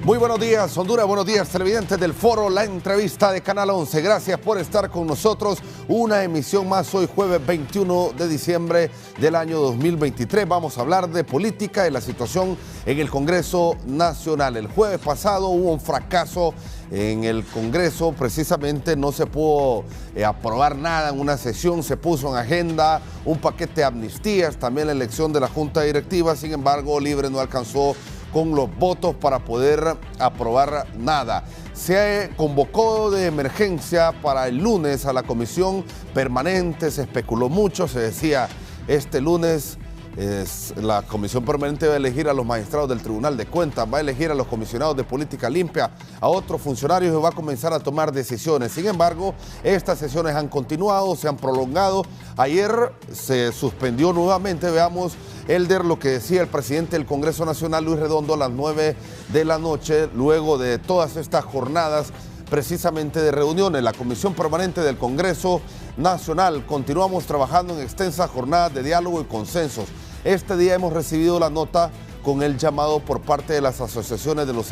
Muy buenos días, Honduras, buenos días, televidentes del Foro, la entrevista de Canal 11. Gracias por estar con nosotros. Una emisión más hoy, jueves 21 de diciembre del año 2023. Vamos a hablar de política y la situación en el Congreso Nacional. El jueves pasado hubo un fracaso en el Congreso, precisamente no se pudo aprobar nada en una sesión, se puso en agenda un paquete de amnistías, también la elección de la Junta Directiva, sin embargo, Libre no alcanzó con los votos para poder aprobar nada. Se convocó de emergencia para el lunes a la comisión permanente, se especuló mucho, se decía este lunes la comisión permanente va a elegir a los magistrados del Tribunal de Cuentas, va a elegir a los comisionados de política limpia, a otros funcionarios y va a comenzar a tomar decisiones. Sin embargo, estas sesiones han continuado, se han prolongado. Ayer se suspendió nuevamente, veamos, Elder, lo que decía el presidente del Congreso Nacional, Luis Redondo, a las 9 de la noche, luego de todas estas jornadas precisamente de reuniones. La Comisión Permanente del Congreso Nacional, continuamos trabajando en extensas jornadas de diálogo y consensos. Este día hemos recibido la nota con el llamado por parte de las asociaciones de los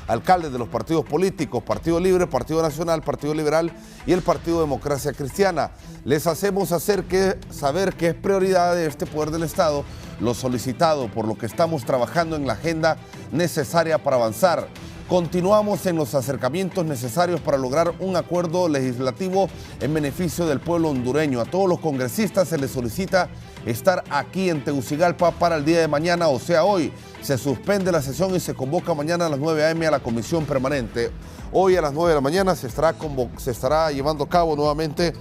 alcaldes de los partidos políticos, Partido Libre, Partido Nacional, Partido Liberal y el Partido Democracia Cristiana. Les hacemos saber que es prioridad de este poder del Estado lo solicitado, por lo que estamos trabajando en la agenda necesaria para avanzar. Continuamos en los acercamientos necesarios para lograr un acuerdo legislativo en beneficio del pueblo hondureño. A todos los congresistas se les solicita estar aquí en Tegucigalpa para el día de mañana, o sea, hoy. Se suspende la sesión y se convoca mañana a las 9 a.m. a la comisión permanente. Hoy a las 9 de la mañana se estará llevando a cabo nuevamente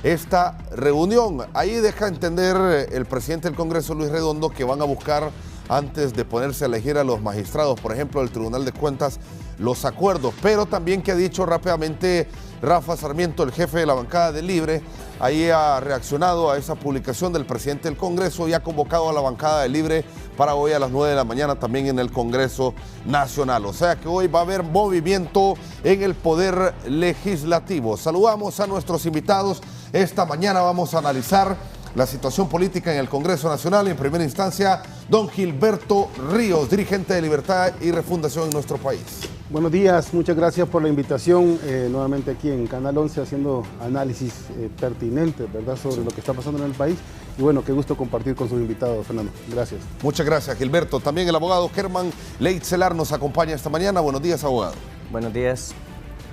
esta reunión. Ahí deja entender el presidente del Congreso, Luis Redondo, que van a buscar, antes de ponerse a elegir a los magistrados, por ejemplo, del Tribunal de Cuentas, los acuerdos. Pero también que ha dicho rápidamente Rafa Sarmiento, el jefe de la bancada de Libre, ahí ha reaccionado a esa publicación del presidente del Congreso y ha convocado a la bancada de Libre para hoy a las 9 de la mañana también en el Congreso Nacional. O sea que hoy va a haber movimiento en el Poder Legislativo. Saludamos a nuestros invitados. Esta mañana vamos a analizar la situación política en el Congreso Nacional. En primera instancia, don Gilberto Ríos, dirigente de Libertad y Refundación en nuestro país. Buenos días, muchas gracias por la invitación. Nuevamente aquí en Canal 11 haciendo análisis pertinentes, ¿verdad?, sobre lo que está pasando en el país. Y bueno, qué gusto compartir con sus invitados, Fernando. Gracias. Muchas gracias, Gilberto. También el abogado Germán Leitzelar nos acompaña esta mañana. Buenos días, abogado. Buenos días.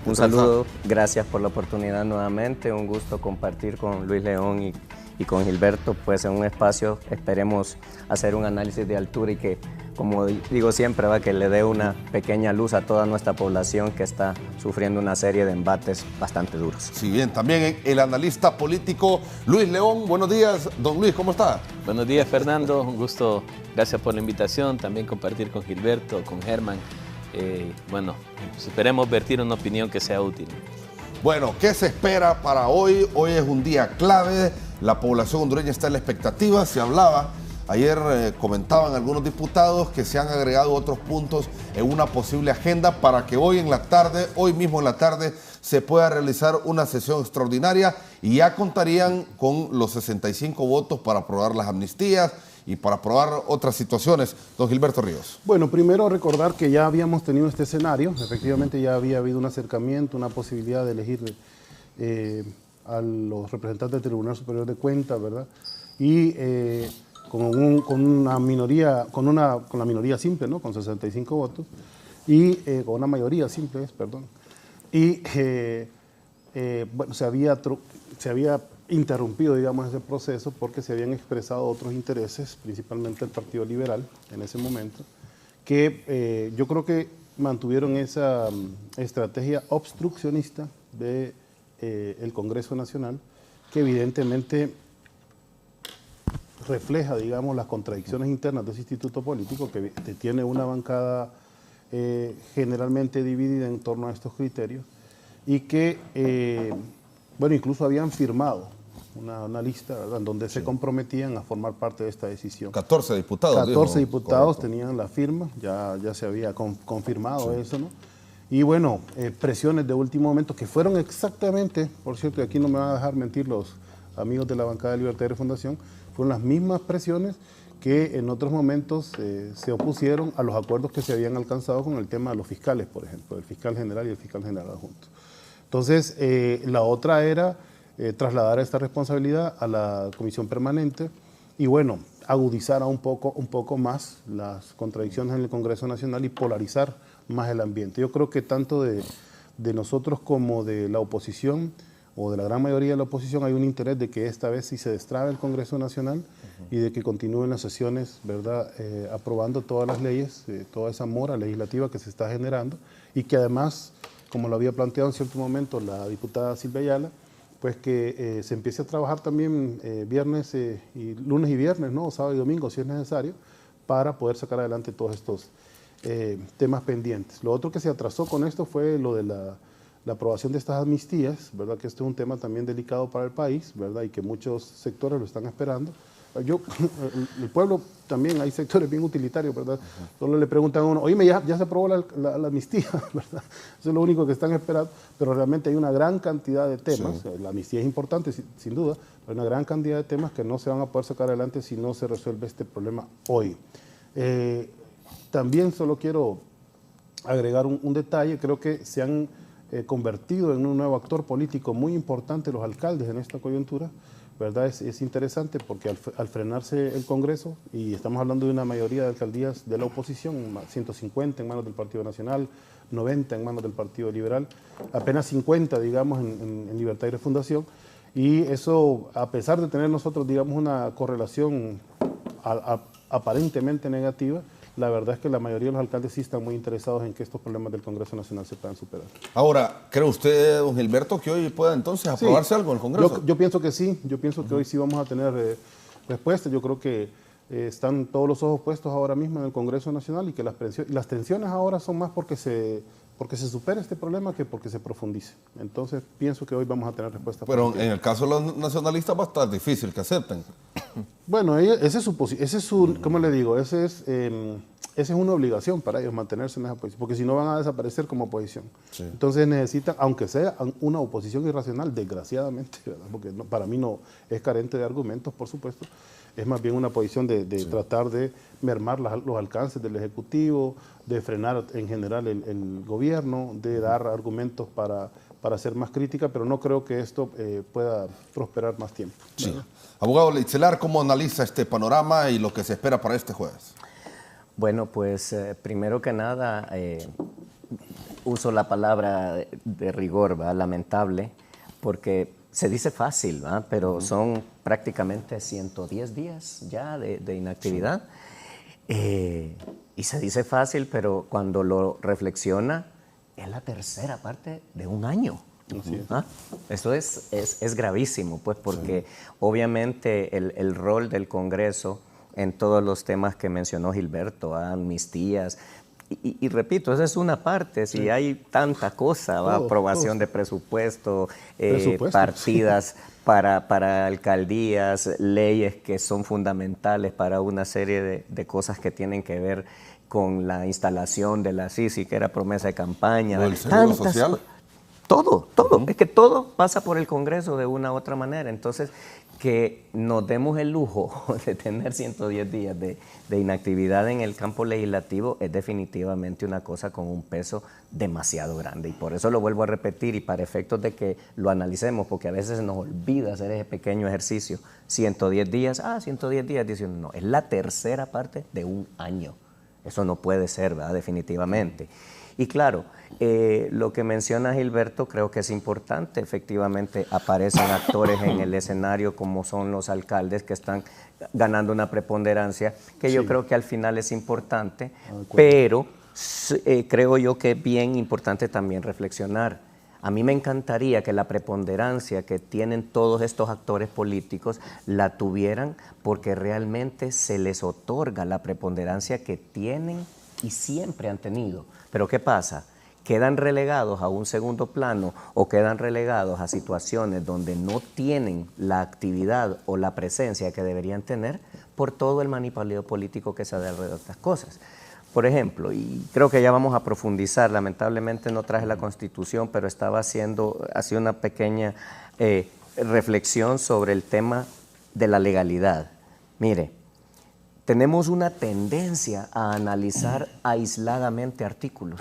Un saludo. Gracias por la oportunidad nuevamente. Un gusto compartir con Luis León y con Gilberto, pues en un espacio esperemos hacer un análisis de altura y que, como digo siempre, va, que le dé una pequeña luz a toda nuestra población que está sufriendo una serie de embates bastante duros. Sí, bien, también el analista político Luis León. Buenos días, don Luis, ¿cómo está? Buenos días, Fernando, un gusto, gracias por la invitación, también compartir con Gilberto, con Germán. Bueno, esperemos vertir una opinión que sea útil. Bueno, ¿qué se espera para hoy? Hoy es un día clave, la población hondureña está en la expectativa, se hablaba, ayer comentaban algunos diputados que se han agregado otros puntos en una posible agenda para que hoy mismo en la tarde, se pueda realizar una sesión extraordinaria y ya contarían con los 65 votos para aprobar las amnistías y para aprobar otras situaciones. Don Gilberto Ríos. Bueno, primero recordar que ya habíamos tenido este escenario, efectivamente ya había habido un acercamiento, una posibilidad de elegir a los representantes del Tribunal Superior de Cuentas, ¿verdad? Y con la minoría simple, ¿no?, con 65 votos, y con una mayoría simple, perdón. Y bueno, se había interrumpido, digamos, ese proceso porque se habían expresado otros intereses, principalmente el Partido Liberal en ese momento, que yo creo que mantuvieron esa estrategia obstruccionista del Congreso Nacional, que evidentemente refleja, digamos, las contradicciones internas de ese instituto político que tiene una bancada generalmente dividida en torno a estos criterios y que, bueno, incluso habían firmado una lista, ¿verdad?, en donde se comprometían a formar parte de esta decisión. 14 diputados. 14 diputados tenían la firma, ya se había confirmado eso, ¿no? Y bueno, presiones de último momento que fueron exactamente, por cierto, y aquí no me van a dejar mentir los amigos de la bancada de Libertad y Refundación, fueron las mismas presiones que en otros momentos se opusieron a los acuerdos que se habían alcanzado con el tema de los fiscales, por ejemplo, el fiscal general y el fiscal general adjunto. Entonces, la otra era trasladar esta responsabilidad a la comisión permanente y, bueno, agudizar un poco más las contradicciones en el Congreso Nacional y polarizar más el ambiente. Yo creo que tanto de nosotros como de la oposición, o de la gran mayoría de la oposición, hay un interés de que esta vez sí se destrabe el Congreso Nacional y de que continúen las sesiones, ¿verdad?, aprobando todas las leyes, toda esa mora legislativa que se está generando y que además, como lo había planteado en cierto momento la diputada Silvia Ayala, pues que se empiece a trabajar también viernes y lunes y viernes, ¿no?, sábado y domingo si es necesario, para poder sacar adelante todos estos temas pendientes. Lo otro que se atrasó con esto fue lo de la aprobación de estas amnistías, ¿verdad?, que este es un tema también delicado para el país, ¿verdad?, y que muchos sectores lo están esperando. El pueblo también, hay sectores bien utilitarios, ¿verdad? Solo le preguntan a uno, oíme, ya se aprobó la amnistía, ¿verdad? Eso es lo único que están esperando, pero realmente hay una gran cantidad de temas, sí. La amnistía es importante, sin duda, pero hay una gran cantidad de temas que no se van a poder sacar adelante si no se resuelve este problema hoy. También solo quiero agregar un detalle, creo que se han convertido en un nuevo actor político muy importante los alcaldes en esta coyuntura, ¿verdad? Es interesante porque al frenarse el Congreso, y estamos hablando de una mayoría de alcaldías de la oposición, 150 en manos del Partido Nacional, 90 en manos del Partido Liberal, apenas 50, digamos, en Libertad y Refundación, y eso, a pesar de tener nosotros, digamos, una correlación aparentemente negativa, la verdad es que la mayoría de los alcaldes sí están muy interesados en que estos problemas del Congreso Nacional se puedan superar. Ahora, ¿cree usted, don Gilberto, que hoy pueda entonces aprobarse algo en el Congreso? Yo pienso que sí, yo pienso que hoy sí vamos a tener respuesta. Yo creo que están todos los ojos puestos ahora mismo en el Congreso Nacional y que las tensiones ahora son más porque se supere este problema que porque se profundice. Entonces, pienso que hoy vamos a tener respuesta. Pero en el caso de los nacionalistas va a estar difícil que acepten. Bueno, ese es su ¿cómo le digo? Esa es una obligación para ellos mantenerse en esa posición, porque si no van a desaparecer como oposición. Sí. Entonces necesitan, aunque sea una oposición irracional, desgraciadamente, ¿verdad? Porque para mí no es carente de argumentos, por supuesto, es más bien una posición de tratar de mermar los alcances del Ejecutivo, de frenar en general el gobierno, de dar argumentos para hacer más crítica, pero no creo que esto pueda prosperar más tiempo. Sí. Abogado Litzelar, ¿cómo analiza este panorama y lo que se espera para este jueves? Bueno, pues primero que nada uso la palabra de rigor, ¿verdad? Lamentable, porque se dice fácil, ¿verdad? Pero son prácticamente 110 días ya de inactividad. Y se dice fácil, pero cuando lo reflexiona, es la tercera parte de un año. ¿Ah? Esto es gravísimo, pues, porque obviamente el rol del Congreso en todos los temas que mencionó Gilberto, amnistías, y repito, esa es una parte, si hay tanta cosa, aprobación de presupuesto, partidas para alcaldías, leyes que son fundamentales para una serie de cosas que tienen que ver con la instalación de la CICI, que era promesa de campaña. ¿El seguro social? Todo. Es que todo pasa por el Congreso de una u otra manera. Entonces, que nos demos el lujo de tener 110 días de inactividad en el campo legislativo es definitivamente una cosa con un peso demasiado grande. Y por eso lo vuelvo a repetir y para efectos de que lo analicemos, porque a veces se nos olvida hacer ese pequeño ejercicio. 110 días, 110 días, diciendo no, es la tercera parte de un año. Eso no puede ser, ¿verdad? Definitivamente. Y claro, lo que menciona Gilberto creo que es importante. Efectivamente, aparecen actores en el escenario como son los alcaldes que están ganando una preponderancia que yo creo que al final es importante, pero creo yo que es bien importante también reflexionar. A mí me encantaría que la preponderancia que tienen todos estos actores políticos la tuvieran porque realmente se les otorga la preponderancia que tienen y siempre han tenido. Pero ¿qué pasa? Quedan relegados a un segundo plano o quedan relegados a situaciones donde no tienen la actividad o la presencia que deberían tener por todo el manipuleo político que se da alrededor de estas cosas. Por ejemplo, y creo que ya vamos a profundizar, lamentablemente no traje la Constitución, pero estaba haciendo una pequeña reflexión sobre el tema de la legalidad. Mire, tenemos una tendencia a analizar aisladamente artículos.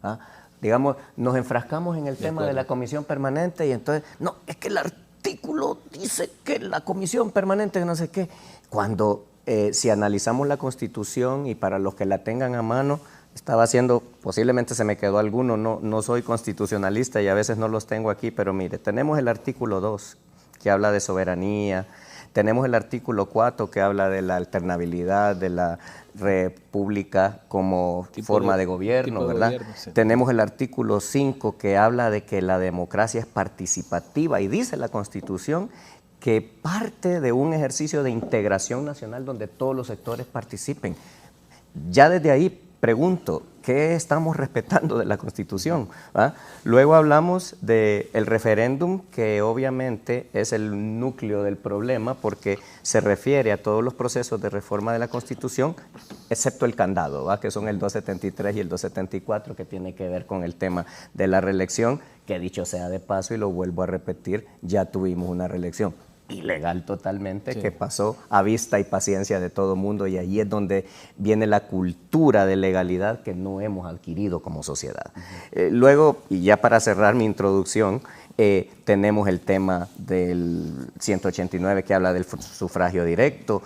¿Ah? Digamos, nos enfrascamos en el tema de la comisión permanente y entonces, no, es que el artículo dice que la comisión permanente, no sé qué. Cuando si analizamos la Constitución, y para los que la tengan a mano, estaba haciendo, posiblemente se me quedó alguno, no soy constitucionalista y a veces no los tengo aquí, pero mire, tenemos el artículo 2 que habla de soberanía, tenemos el artículo 4 que habla de la alternabilidad de la república como forma de gobierno, ¿verdad? Gobierno, sí. Tenemos el artículo 5 que habla de que la democracia es participativa y dice la Constitución que parte de un ejercicio de integración nacional donde todos los sectores participen. Ya desde ahí pregunto, ¿qué estamos respetando de la Constitución? ¿Ah? Luego hablamos del referéndum, que obviamente es el núcleo del problema porque se refiere a todos los procesos de reforma de la Constitución, excepto el candado, ¿va? Que son el 273 y el 274, que tiene que ver con el tema de la reelección, que dicho sea de paso, y lo vuelvo a repetir, ya tuvimos una reelección ilegal totalmente, sí, que pasó a vista y paciencia de todo mundo, y ahí es donde viene la cultura de legalidad que no hemos adquirido como sociedad. Luego, y ya para cerrar mi introducción, tenemos el tema del 189 que habla del sufragio directo,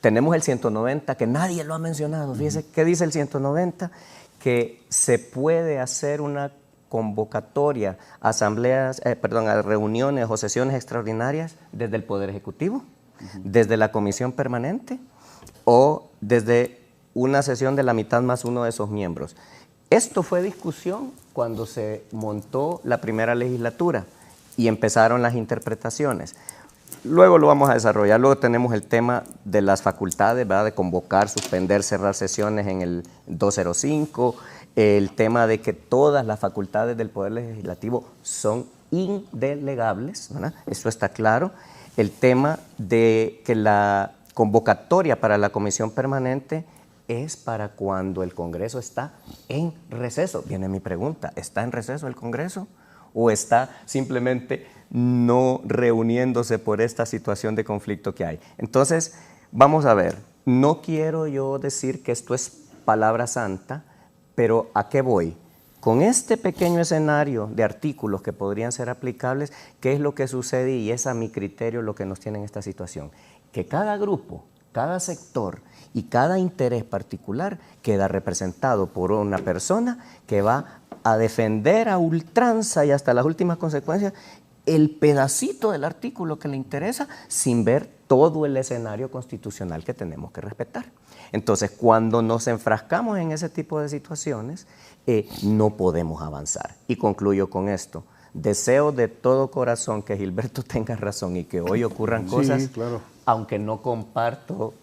tenemos el 190 que nadie lo ha mencionado. Fíjese, ¿qué dice el 190? Que se puede hacer una convocatoria a a reuniones o sesiones extraordinarias desde el Poder Ejecutivo, desde la Comisión Permanente o desde una sesión de la mitad más uno de esos miembros. Esto fue discusión cuando se montó la primera legislatura y empezaron las interpretaciones. Luego lo vamos a desarrollar. Luego tenemos el tema de las facultades, ¿verdad? De convocar, suspender, cerrar sesiones en el 205, el tema de que todas las facultades del Poder Legislativo son indelegables, ¿verdad? Eso está claro. El tema de que la convocatoria para la Comisión Permanente es para cuando el Congreso está en receso. Viene mi pregunta, ¿está en receso el Congreso o está simplemente no reuniéndose por esta situación de conflicto que hay? Entonces, vamos a ver, no quiero yo decir que esto es palabra santa, pero ¿a qué voy? Con este pequeño escenario de artículos que podrían ser aplicables, ¿qué es lo que sucede? Y es a mi criterio lo que nos tiene en esta situación. Que cada grupo, cada sector y cada interés particular queda representado por una persona que va a defender a ultranza y hasta las últimas consecuencias el pedacito del artículo que le interesa sin ver todo el escenario constitucional que tenemos que respetar. Entonces, cuando nos enfrascamos en ese tipo de situaciones, no podemos avanzar. Y concluyo con esto. Deseo de todo corazón que Gilberto tenga razón y que hoy ocurran cosas, sí, claro, aunque no comparto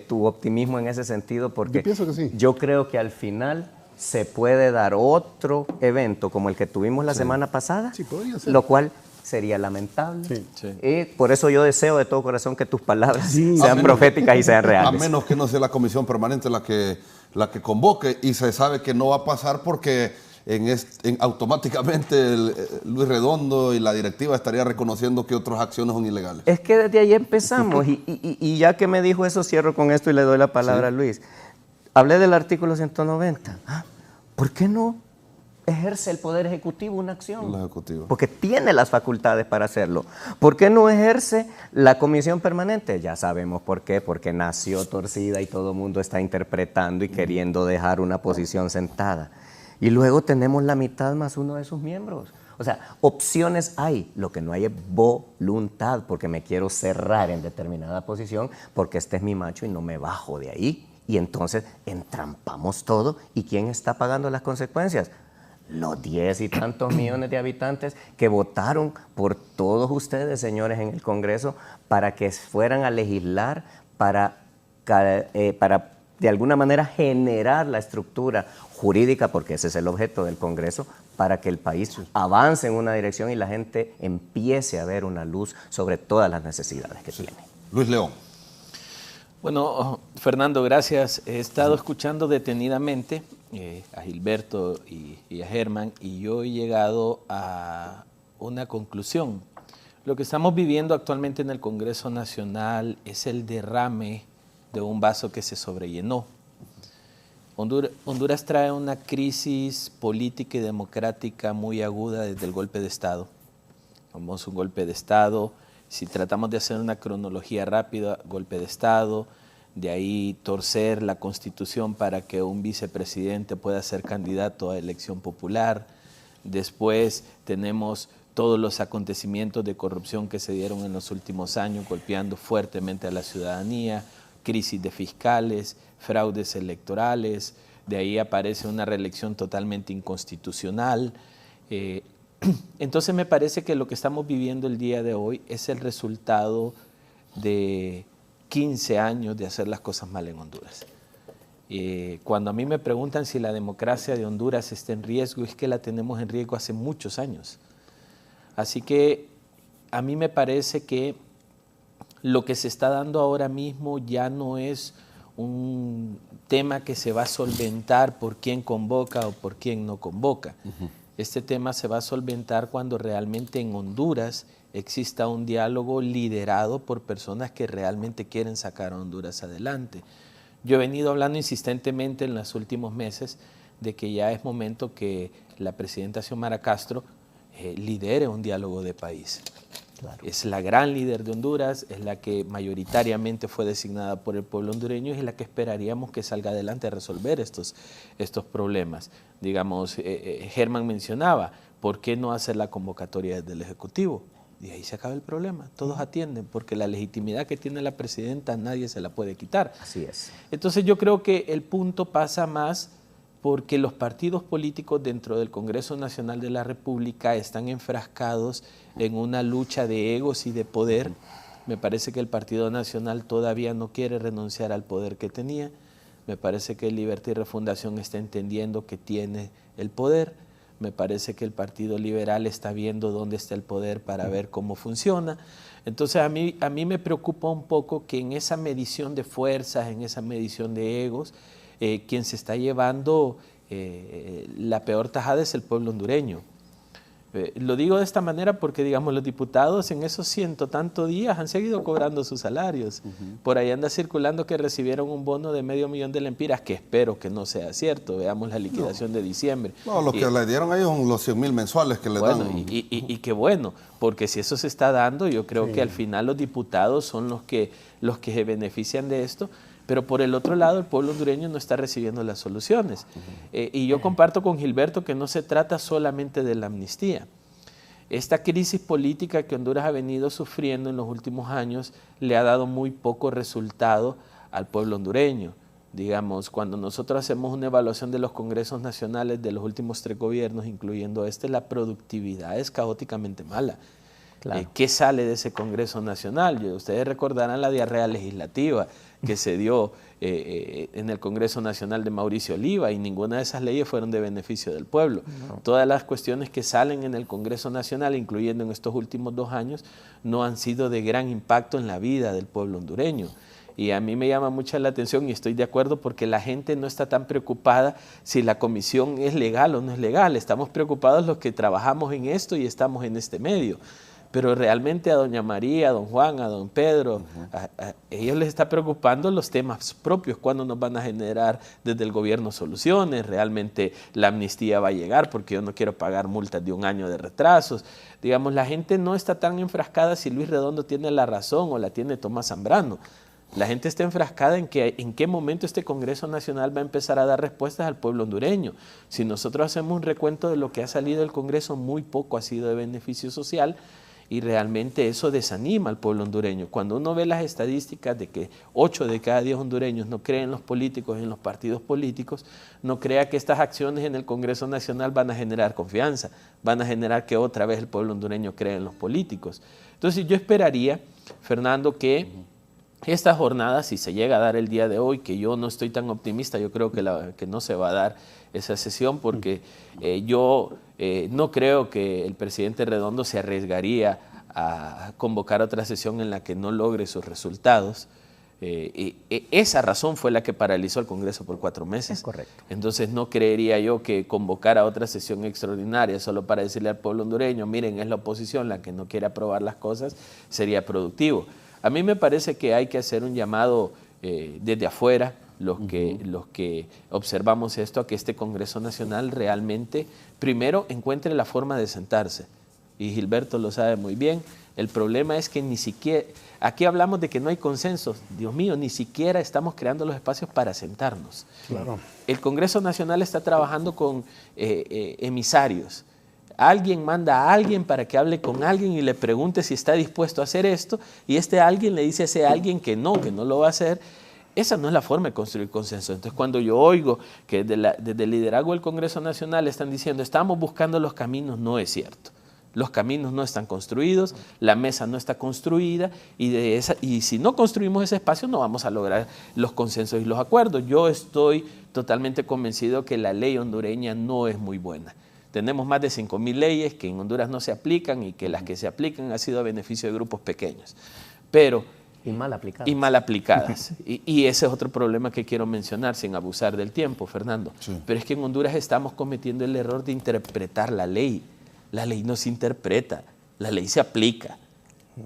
tu optimismo en ese sentido, porque yo pienso que sí. Yo creo que al final se puede dar otro evento como el que tuvimos la semana pasada, sí, lo cual sería lamentable. Sí, sí. Por eso yo deseo de todo corazón que tus palabras sean proféticas y sean reales. A menos que no sea la Comisión Permanente la que convoque, y se sabe que no va a pasar porque automáticamente Luis Redondo y la directiva estaría reconociendo que otras acciones son ilegales. Es que desde ahí empezamos y ya que me dijo eso, cierro con esto y le doy la palabra a Luis. Hablé del artículo 190. ¿Por qué no ejerce el Poder Ejecutivo una acción? Porque tiene las facultades para hacerlo. ¿Por qué no ejerce la Comisión Permanente? Ya sabemos por qué, porque nació torcida y todo el mundo está interpretando y queriendo dejar una posición sentada. Y luego tenemos la mitad más uno de sus miembros. O sea, opciones hay, lo que no hay es voluntad, porque me quiero cerrar en determinada posición, porque este es mi macho y no me bajo de ahí. Y entonces entrampamos todo. ¿Y quién está pagando las consecuencias? Los 10 y tantos millones de habitantes que votaron por todos ustedes, señores, en el Congreso, para que fueran a legislar, para de alguna manera generar la estructura jurídica, porque ese es el objeto del Congreso, para que el país avance en una dirección y la gente empiece a ver una luz sobre todas las necesidades que tiene. Luis León. Bueno, Fernando, gracias. He estado escuchando detenidamente a Gilberto y a Germán, y yo he llegado a una conclusión. Lo que estamos viviendo actualmente en el Congreso Nacional es el derrame de un vaso que se sobrellenó. Honduras trae una crisis política y democrática muy aguda desde el golpe de Estado. Vamos, un golpe de Estado, si tratamos de hacer una cronología rápida, golpe de Estado, de ahí torcer la Constitución para que un vicepresidente pueda ser candidato a elección popular. Después tenemos todos los acontecimientos de corrupción que se dieron en los últimos años, golpeando fuertemente a la ciudadanía, crisis de fiscales, fraudes electorales, de ahí aparece una reelección totalmente inconstitucional. Entonces me parece que lo que estamos viviendo el día de hoy es el resultado de 15 años de hacer las cosas mal en Honduras. Cuando a mí me preguntan si la democracia de Honduras está en riesgo, es que la tenemos en riesgo hace muchos años. Así que a mí me parece que lo que se está dando ahora mismo ya no es un tema que se va a solventar por quién convoca o por quién no convoca. Este tema se va a solventar cuando realmente en Honduras exista un diálogo liderado por personas que realmente quieren sacar a Honduras adelante. Yo he venido hablando insistentemente en los últimos meses de que ya es momento que la presidenta Xiomara Castro lidere un diálogo de país. Claro. Es la gran líder de Honduras, es la que mayoritariamente fue designada por el pueblo hondureño y es la que esperaríamos que salga adelante a resolver estos problemas. Digamos, Germán mencionaba, ¿por qué no hacer la convocatoria desde el Ejecutivo? Y ahí se acaba el problema, todos atienden, porque la legitimidad que tiene la presidenta nadie se la puede quitar. Así es. Entonces yo creo que el punto pasa más porque los partidos políticos dentro del Congreso Nacional de la República están enfrascados en una lucha de egos y de poder. Me parece que el Partido Nacional todavía no quiere renunciar al poder que tenía. Me parece que Libertad y Refundación está entendiendo que tiene el poder. Me parece que el Partido Liberal está viendo dónde está el poder para ver cómo funciona. Entonces a mí me preocupa un poco que en esa medición de fuerzas, en esa medición de egos, quien se está llevando la peor tajada es el pueblo hondureño. Lo digo de esta manera porque, digamos, los diputados en esos 100 tantos días han seguido cobrando sus salarios. Por ahí anda circulando que recibieron un bono de $500,000 de lempiras, que espero que no sea cierto. Veamos la liquidación de diciembre. No, lo que le dieron a ellos son los 100,000 mensuales que le dan. Y qué bueno, porque si eso se está dando, yo creo que al final los diputados son los que se benefician de esto. Pero por el otro lado, el pueblo hondureño no está recibiendo las soluciones. Y yo comparto con Gilberto que no se trata solamente de la amnistía. Esta crisis política que Honduras ha venido sufriendo en los últimos años le ha dado muy poco resultado al pueblo hondureño. Digamos, cuando nosotros hacemos una evaluación de los congresos nacionales de los últimos 3 gobiernos, incluyendo la productividad es caóticamente mala. Claro. ¿Qué sale de ese Congreso Nacional? Ustedes recordarán la diarrea legislativa que se dio en el Congreso Nacional de Mauricio Oliva y ninguna de esas leyes fueron de beneficio del pueblo. No. Todas las cuestiones que salen en el Congreso Nacional, incluyendo en estos últimos 2 años, no han sido de gran impacto en la vida del pueblo hondureño. Y a mí me llama mucho la atención y estoy de acuerdo porque la gente no está tan preocupada si la comisión es legal o no es legal. Estamos preocupados los que trabajamos en esto y estamos en este medio. Pero realmente a doña María, a don Juan, a don Pedro, a ellos les está preocupando los temas propios, cuándo nos van a generar desde el gobierno soluciones, realmente la amnistía va a llegar porque yo no quiero pagar multas de 1 año de retrasos. Digamos, la gente no está tan enfrascada si Luis Redondo tiene la razón o la tiene Tomás Zambrano. La gente está enfrascada en qué momento este Congreso Nacional va a empezar a dar respuestas al pueblo hondureño. Si nosotros hacemos un recuento de lo que ha salido del Congreso, muy poco ha sido de beneficio social. Y realmente eso desanima al pueblo hondureño. Cuando uno ve las estadísticas de que 8 de cada 10 hondureños no creen en los políticos y en los partidos políticos, no crea que estas acciones en el Congreso Nacional van a generar confianza, van a generar que otra vez el pueblo hondureño cree en los políticos. Entonces yo esperaría, Fernando, que esta jornada, si se llega a dar el día de hoy, que yo no estoy tan optimista, yo creo que no se va a dar esa sesión porque yo no creo que el presidente Redondo se arriesgaría a convocar otra sesión en la que no logre sus resultados. Esa razón fue la que paralizó el Congreso por 4 meses. Es correcto. Entonces no creería yo que convocar a otra sesión extraordinaria solo para decirle al pueblo hondureño, miren, es la oposición la que no quiere aprobar las cosas, sería productivo. A mí me parece que hay que hacer un llamado desde afuera, los que observamos esto, a que este Congreso Nacional realmente, primero, encuentre la forma de sentarse. Y Gilberto lo sabe muy bien. El problema es que ni siquiera, aquí hablamos de que no hay consenso. Dios mío, ni siquiera estamos creando los espacios para sentarnos. Claro. El Congreso Nacional está trabajando con emisarios. Alguien manda a alguien para que hable con alguien y le pregunte si está dispuesto a hacer esto, y este alguien le dice a ese alguien que no lo va a hacer. Esa no es la forma de construir consenso. Entonces, cuando yo oigo que desde el liderazgo del Congreso Nacional están diciendo estamos buscando los caminos, no es cierto. Los caminos no están construidos, la mesa no está construida, y si no construimos ese espacio no vamos a lograr los consensos y los acuerdos. Yo estoy totalmente convencido que la ley hondureña no es muy buena. Tenemos más de 5.000 leyes que en Honduras no se aplican, y que las que se aplican han sido a beneficio de grupos pequeños. Y mal aplicadas. Y mal aplicadas. Y ese es otro problema que quiero mencionar, sin abusar del tiempo, Fernando. Sí. Pero es que en Honduras estamos cometiendo el error de interpretar la ley. La ley no se interpreta, la ley se aplica.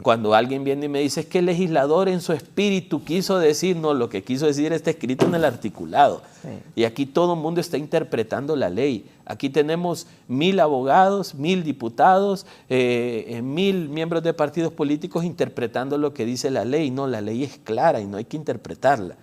Cuando alguien viene y me dice es que el legislador en su espíritu quiso decir, no, lo que quiso decir está escrito en el articulado. Sí. Y aquí todo el mundo está interpretando la ley. Aquí tenemos 1.000 abogados, 1.000 diputados, 1.000 miembros de partidos políticos interpretando lo que dice la ley. No, la ley es clara y no hay que interpretarla.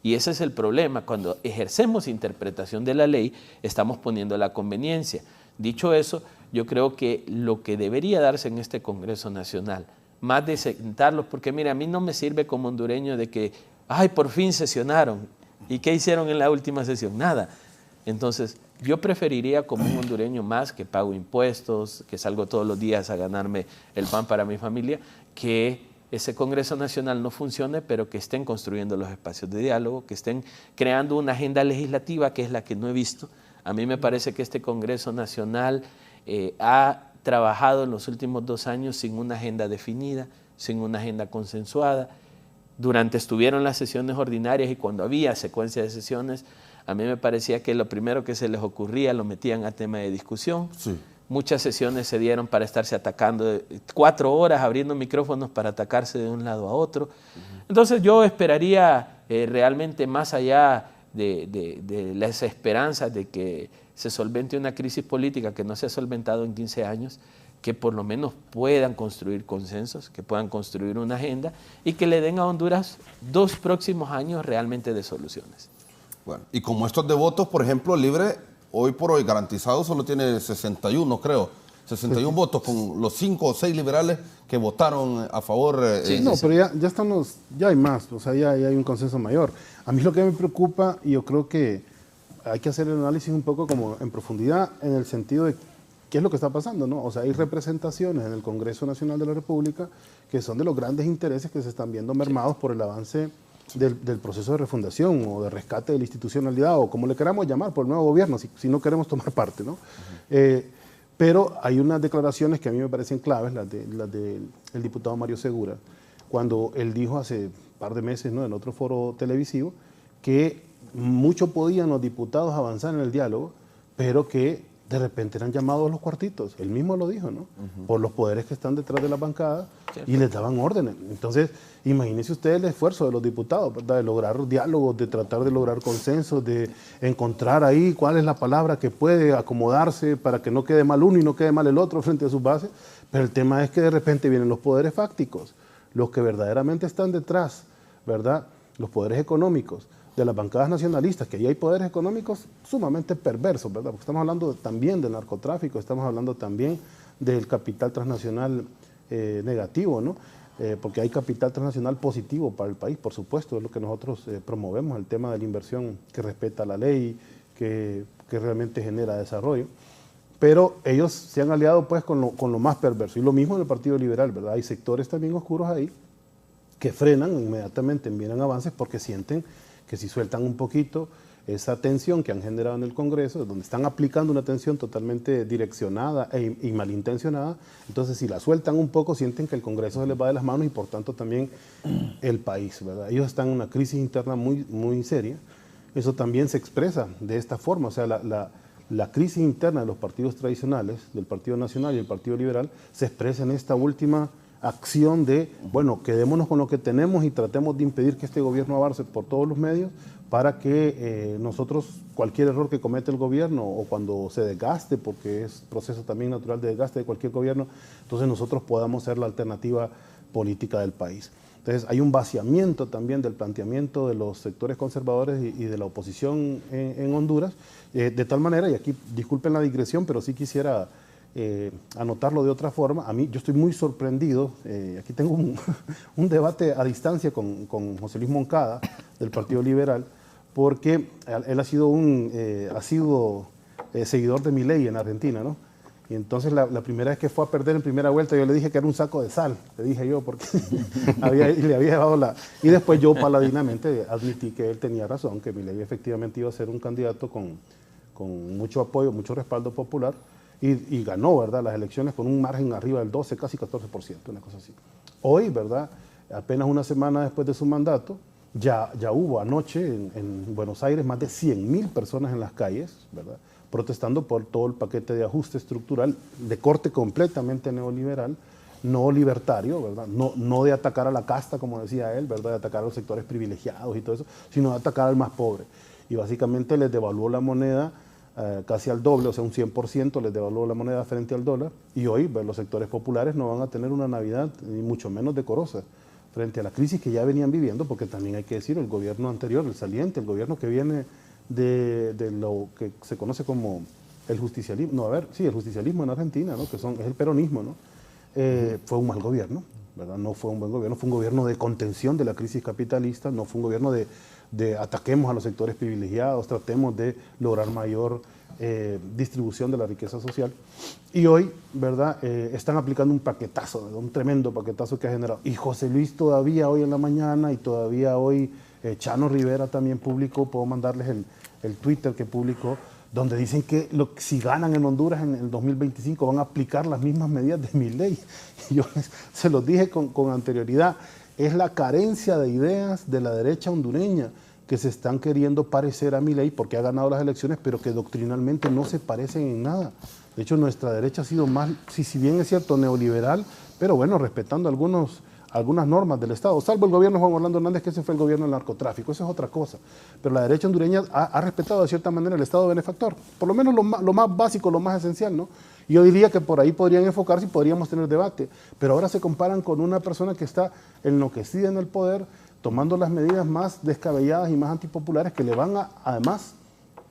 Y ese es el problema. Cuando ejercemos interpretación de la ley, estamos poniendo la conveniencia. Dicho eso, yo creo que lo que debería darse en este Congreso Nacional, más de sentarlos, porque mira, a mí no me sirve como hondureño de que, ay, por fin sesionaron. ¿Y qué hicieron en la última sesión? Nada. Entonces, yo preferiría como un hondureño más, que pago impuestos, que salgo todos los días a ganarme el pan para mi familia, que ese Congreso Nacional no funcione, pero que estén construyendo los espacios de diálogo, que estén creando una agenda legislativa, que es la que no he visto. A mí me parece que este Congreso Nacional ha trabajado en los últimos 2 años sin una agenda definida, sin una agenda consensuada. Estuvieron las sesiones ordinarias, y cuando había secuencia de sesiones, a mí me parecía que lo primero que se les ocurría lo metían a tema de discusión. Sí. Muchas sesiones se dieron para estarse atacando, 4 horas abriendo micrófonos para atacarse de un lado a otro. Entonces yo esperaría realmente, más allá de las esperanzas de que se solvente una crisis política que no se ha solventado en 15 años, que por lo menos puedan construir consensos, que puedan construir una agenda y que le den a Honduras 2 próximos años realmente de soluciones. Bueno, y como estos de votos, por ejemplo, Libre, hoy por hoy garantizado solo tiene 61, creo. 61 votos con los 5 o 6 liberales que votaron a favor. Pero ya estamos, ya hay más, o sea, ya hay un consenso mayor. A mí lo que me preocupa, y yo creo que hay que hacer el análisis un poco como en profundidad, en el sentido de qué es lo que está pasando, ¿no? O sea, hay representaciones en el Congreso Nacional de la República que son de los grandes intereses que se están viendo mermados por el avance del proceso de refundación o de rescate de la institucionalidad, o como le queramos llamar, por el nuevo gobierno, si no queremos tomar parte, ¿no? Pero hay unas declaraciones que a mí me parecen claves, las del diputado Mario Segura, cuando él dijo hace un par de meses, ¿no?, en otro foro televisivo, que mucho podían los diputados avanzar en el diálogo, pero que de repente eran llamados a los cuartitos. Él mismo lo dijo, ¿no? Por los poderes que están detrás de la bancada, y les daban órdenes. Entonces, imagínense ustedes el esfuerzo de los diputados, ¿verdad?, de lograr diálogos, de tratar de lograr consensos, de encontrar ahí cuál es la palabra que puede acomodarse para que no quede mal uno y no quede mal el otro frente a sus bases. Pero el tema es que de repente vienen los poderes fácticos, los que verdaderamente están detrás, ¿verdad?, los poderes económicos de las bancadas nacionalistas, que ahí hay poderes económicos sumamente perversos, ¿verdad? Porque estamos hablando también del narcotráfico, estamos hablando también del capital transnacional negativo, ¿no? Porque hay capital transnacional positivo para el país, por supuesto, es lo que nosotros promovemos, el tema de la inversión que respeta la ley, que realmente genera desarrollo. Pero ellos se han aliado pues con lo más perverso, y lo mismo en el Partido Liberal, ¿verdad? Hay sectores también oscuros ahí que frenan inmediatamente, envían avances porque sienten que si sueltan un poquito esa tensión que han generado en el Congreso, donde están aplicando una tensión totalmente direccionada y malintencionada, entonces si la sueltan un poco sienten que el Congreso se les va de las manos y por tanto también el país, ¿verdad? Ellos están en una crisis interna muy, muy seria. Eso también se expresa de esta forma, o sea, la crisis interna de los partidos tradicionales, del Partido Nacional y el Partido Liberal, se expresa en esta última acción de, bueno, quedémonos con lo que tenemos y tratemos de impedir que este gobierno avance por todos los medios para que nosotros, cualquier error que comete el gobierno o cuando se desgaste, porque es proceso también natural de desgaste de cualquier gobierno, entonces nosotros podamos ser la alternativa política del país. Entonces hay un vaciamiento también del planteamiento de los sectores conservadores y de la oposición en Honduras, de tal manera, y aquí disculpen la digresión, pero sí quisiera anotarlo de otra forma. A mí, yo estoy muy sorprendido, aquí tengo un debate a distancia con José Luis Moncada del Partido Liberal, porque él ha sido seguidor de Milei en Argentina, ¿no? Y entonces la primera vez que fue a perder en primera vuelta, yo le dije que era un saco de sal, le dije yo, porque le había llevado la... Y después yo paladinamente admití que él tenía razón, que Milei efectivamente iba a ser un candidato con mucho apoyo, mucho respaldo popular, y ganó, ¿verdad?, las elecciones con un margen arriba del 12, casi 14%, una cosa así. Hoy, ¿verdad?, apenas una semana después de su mandato, ya hubo anoche en Buenos Aires más de 100.000 personas en las calles, ¿verdad?, protestando por todo el paquete de ajuste estructural de corte completamente neoliberal, no libertario, ¿verdad? No de atacar a la casta, como decía él, ¿verdad?, de atacar a los sectores privilegiados y todo eso, sino de atacar al más pobre. Y básicamente les devaluó la moneda casi al doble, o sea, un 100% les devaluó la moneda frente al dólar, y hoy los sectores populares no van a tener una Navidad ni mucho menos decorosa frente a la crisis que ya venían viviendo, porque también hay que decir, el gobierno anterior, el saliente, el gobierno que viene de lo que se conoce como el justicialismo, el justicialismo en Argentina, ¿no?, es el peronismo, ¿no? Fue un mal gobierno, ¿verdad? No fue un buen gobierno, fue un gobierno de contención de la crisis capitalista, no fue un gobierno de ataquemos a los sectores privilegiados, tratemos de lograr mayor distribución de la riqueza social. Y hoy, ¿verdad?, están aplicando un paquetazo, ¿verdad?, un tremendo paquetazo que ha generado. Y José Luis todavía hoy en la mañana, y todavía hoy Chano Rivera también publicó, puedo mandarles el Twitter que publicó, donde dicen que si ganan en Honduras en el 2025 van a aplicar las mismas medidas de Milei. Y yo se los dije con anterioridad, es la carencia de ideas de la derecha hondureña que se están queriendo parecer a Milei porque ha ganado las elecciones, pero que doctrinalmente no se parecen en nada. De hecho, nuestra derecha ha sido más, si bien es cierto, neoliberal, pero bueno, respetando algunas normas del Estado, salvo el gobierno de Juan Orlando Hernández, que ese fue el gobierno del narcotráfico, eso es otra cosa. Pero la derecha hondureña ha respetado de cierta manera el Estado benefactor, por lo menos lo más básico, lo más esencial, ¿no? Y yo diría que por ahí podrían enfocarse y podríamos tener debate, pero ahora se comparan con una persona que está enloquecida en el poder, tomando las medidas más descabelladas y más antipopulares que le van además,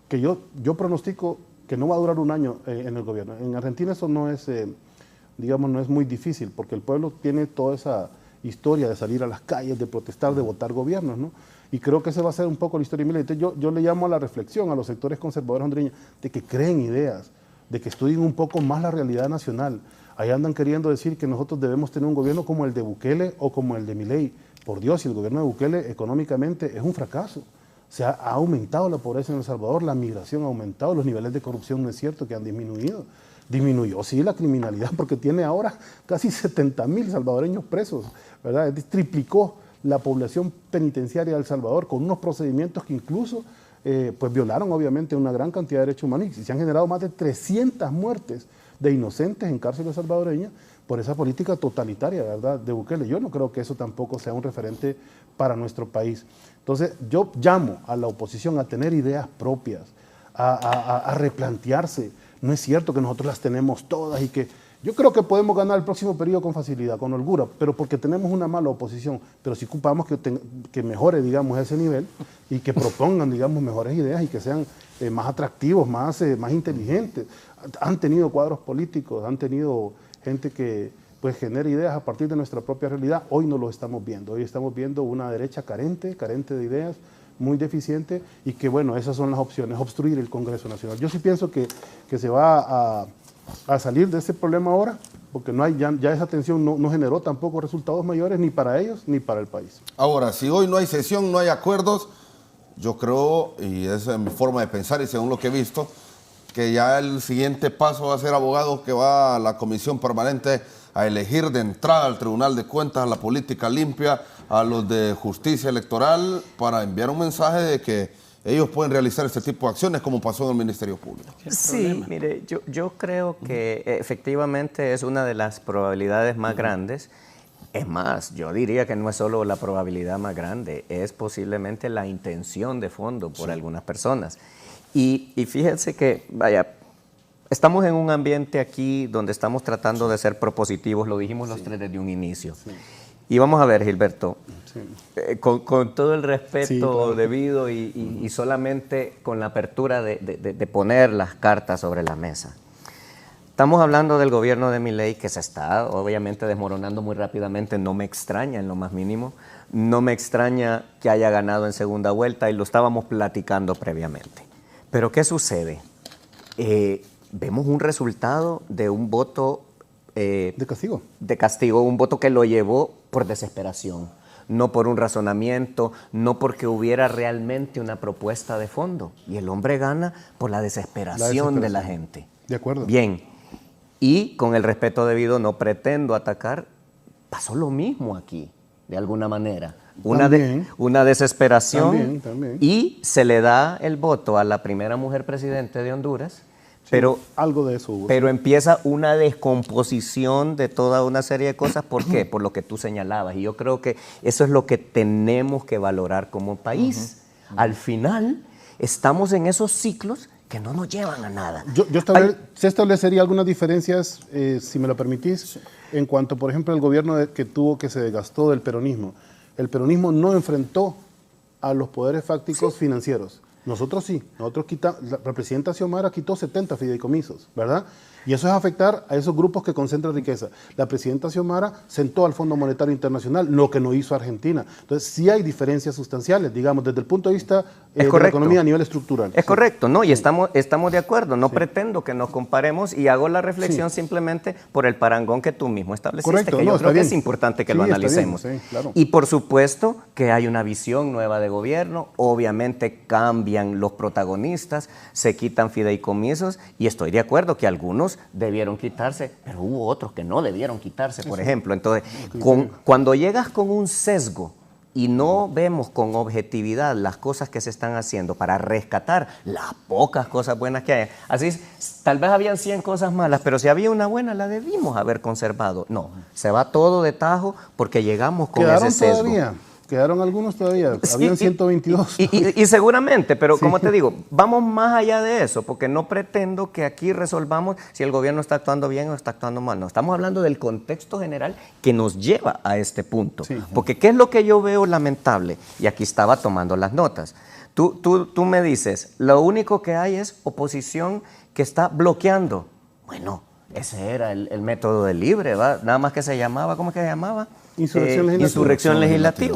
que yo pronostico que no va a durar un año en el gobierno. En Argentina eso no es, digamos, no es muy difícil, porque el pueblo tiene toda esa historia de salir a las calles, de protestar, de votar gobiernos, ¿no? Y creo que esa va a ser un poco la historia. Entonces yo le llamo a la reflexión a los sectores conservadores hondureños de que creen ideas, de que estudien un poco más la realidad nacional. Ahí andan queriendo decir que nosotros debemos tener un gobierno como el de Bukele o como el de Milei. Por Dios, si el gobierno de Bukele económicamente es un fracaso. Ha aumentado la pobreza en El Salvador, la migración ha aumentado, los niveles de corrupción no es cierto que han disminuido. Disminuyó, sí, la criminalidad, porque tiene ahora casi 70.000 salvadoreños presos, ¿verdad? Triplicó la población penitenciaria de El Salvador con unos procedimientos que incluso pues violaron obviamente una gran cantidad de derechos humanos y se han generado más de 300 muertes de inocentes en cárceles salvadoreñas por esa política totalitaria, ¿verdad?, de Bukele. Yo no creo que eso tampoco sea un referente para nuestro país. Entonces, yo llamo a la oposición a tener ideas propias, a replantearse. No es cierto que nosotros las tenemos todas y que yo creo que podemos ganar el próximo periodo con facilidad, con holgura, pero porque tenemos una mala oposición. Pero sí ocupamos que mejore, digamos, ese nivel y que propongan, digamos, mejores ideas y que sean más atractivos, más inteligentes. Han tenido cuadros políticos, han tenido gente que pues genera ideas a partir de nuestra propia realidad. Hoy no lo estamos viendo. Hoy estamos viendo una derecha carente de ideas, muy deficiente, y que bueno, esas son las opciones, obstruir el Congreso Nacional. Yo sí pienso que se va a salir de ese problema ahora, porque no hay, ya esa tensión no generó tampoco resultados mayores ni para ellos ni para el país. Ahora, si hoy no hay sesión, no hay acuerdos, yo creo, y esa es mi forma de pensar y según lo que he visto, que ya el siguiente paso va a ser abogados que va a la Comisión Permanente a elegir de entrada al Tribunal de Cuentas, a la política limpia, a los de justicia electoral, para enviar un mensaje de que ellos pueden realizar este tipo de acciones como pasó en el Ministerio Público. Sí, mire, yo creo que efectivamente es una de las probabilidades más grandes Es más, yo diría que no es solo la probabilidad más grande, es posiblemente la intención de fondo por algunas personas. Y fíjense que, vaya, estamos en un ambiente aquí donde estamos tratando de ser propositivos, lo dijimos los tres desde un inicio. Y vamos a ver, Gilberto, con todo el respeto debido y solamente con la apertura de poner las cartas sobre la mesa. Estamos hablando del gobierno de Milei que se está obviamente desmoronando muy rápidamente, no me extraña en lo más mínimo, no me extraña que haya ganado en segunda vuelta y lo estábamos platicando previamente. Pero ¿qué sucede? Vemos un resultado de un voto... ¿De castigo? De castigo, un voto que lo llevó por desesperación, no por un razonamiento, no porque hubiera realmente una propuesta de fondo. Y el hombre gana por la desesperación de la gente. De acuerdo. Bien. Y con el respeto debido, no pretendo atacar, pasó lo mismo aquí, de alguna manera. Una desesperación también. Y se le da el voto a la primera mujer presidente de Honduras, pero, algo de eso hubo. Pero empieza una descomposición de toda una serie de cosas. ¿Por qué? Por lo que tú señalabas. Y yo creo que eso es lo que tenemos que valorar como país. Al final, estamos en esos ciclos que no nos llevan a nada. Se establecería algunas diferencias, si me lo permitís, en cuanto, por ejemplo, el gobierno que se desgastó del peronismo. El peronismo no enfrentó a los poderes fácticos financieros. Nosotros sí. Nosotros la presidenta Xiomara quitó 70 fideicomisos, ¿verdad? Y eso es afectar a esos grupos que concentran riqueza. La presidenta Xiomara sentó al Fondo Monetario Internacional, lo que no hizo Argentina. Entonces, sí hay diferencias sustanciales, digamos, desde el punto de vista de la economía a nivel estructural. Es correcto, ¿no? Y estamos de acuerdo. No pretendo que nos comparemos y hago la reflexión simplemente por el parangón que tú mismo estableciste, correcto, que yo creo que es importante que lo analicemos. Bien, claro. Y por supuesto que hay una visión nueva de gobierno, obviamente cambian los protagonistas, se quitan fideicomisos y estoy de acuerdo que algunos debieron quitarse, pero hubo otros que no debieron quitarse, por ejemplo. Entonces, cuando llegas con un sesgo y no vemos con objetividad las cosas que se están haciendo para rescatar las pocas cosas buenas que hay, así tal vez habían 100 cosas malas, pero si había una buena la debimos haber conservado. No, se va todo de tajo porque llegamos con ese sesgo. Quedaron algunos todavía, habían 122. Y seguramente, pero como te digo, vamos más allá de eso, porque no pretendo que aquí resolvamos si el gobierno está actuando bien o está actuando mal. No, estamos hablando del contexto general que nos lleva a este punto. Porque ¿qué es lo que yo veo lamentable? Y aquí estaba tomando las notas. Tú me dices, lo único que hay es oposición que está bloqueando. Bueno, ese era el método del libre, ¿va? Nada más que se llamaba, ¿cómo es que se llamaba? Insurrección legislativa.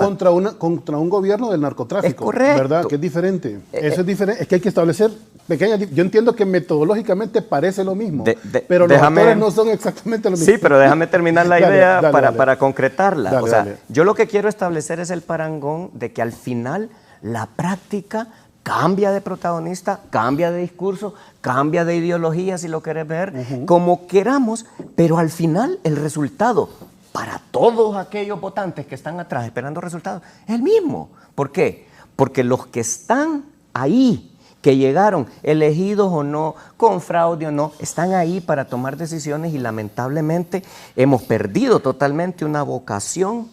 Contra un gobierno del narcotráfico. Es correcto. ¿Verdad? Que es diferente. Eso es diferente. Es que hay que establecer pequeñas... Yo entiendo que metodológicamente parece lo mismo, pero los actores no son exactamente lo mismo. Sí, pero déjame terminar la idea para concretarla. Yo lo que quiero establecer es el parangón de que al final la práctica cambia de protagonista, cambia de discurso, cambia de ideología, si lo querés ver, como queramos, pero al final el resultado para todos aquellos votantes que están atrás esperando resultados es el mismo. ¿Por qué? Porque los que están ahí, que llegaron elegidos o no, con fraude o no, están ahí para tomar decisiones y lamentablemente hemos perdido totalmente una vocación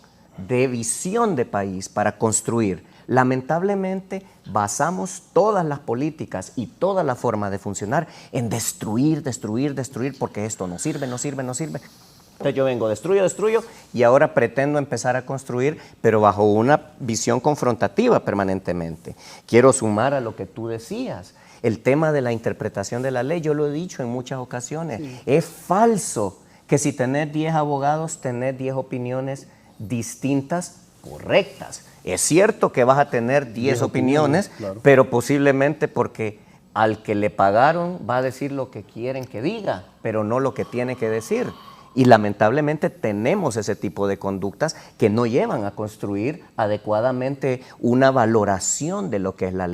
de visión de país para construir. Lamentablemente basamos todas las políticas y toda la forma de funcionar en destruir, porque esto no sirve. Entonces yo vengo, destruyo y ahora pretendo empezar a construir, pero bajo una visión confrontativa permanentemente. Quiero sumar a lo que tú decías, el tema de la interpretación de la ley. Yo lo he dicho en muchas ocasiones, es falso que si tenés 10 abogados, tenés 10 opiniones distintas, correctas. Es cierto que vas a tener 10 opiniones, claro, pero posiblemente porque al que le pagaron va a decir lo que quieren que diga, pero no lo que tiene que decir. Y lamentablemente tenemos ese tipo de conductas que no llevan a construir adecuadamente una valoración de lo que es la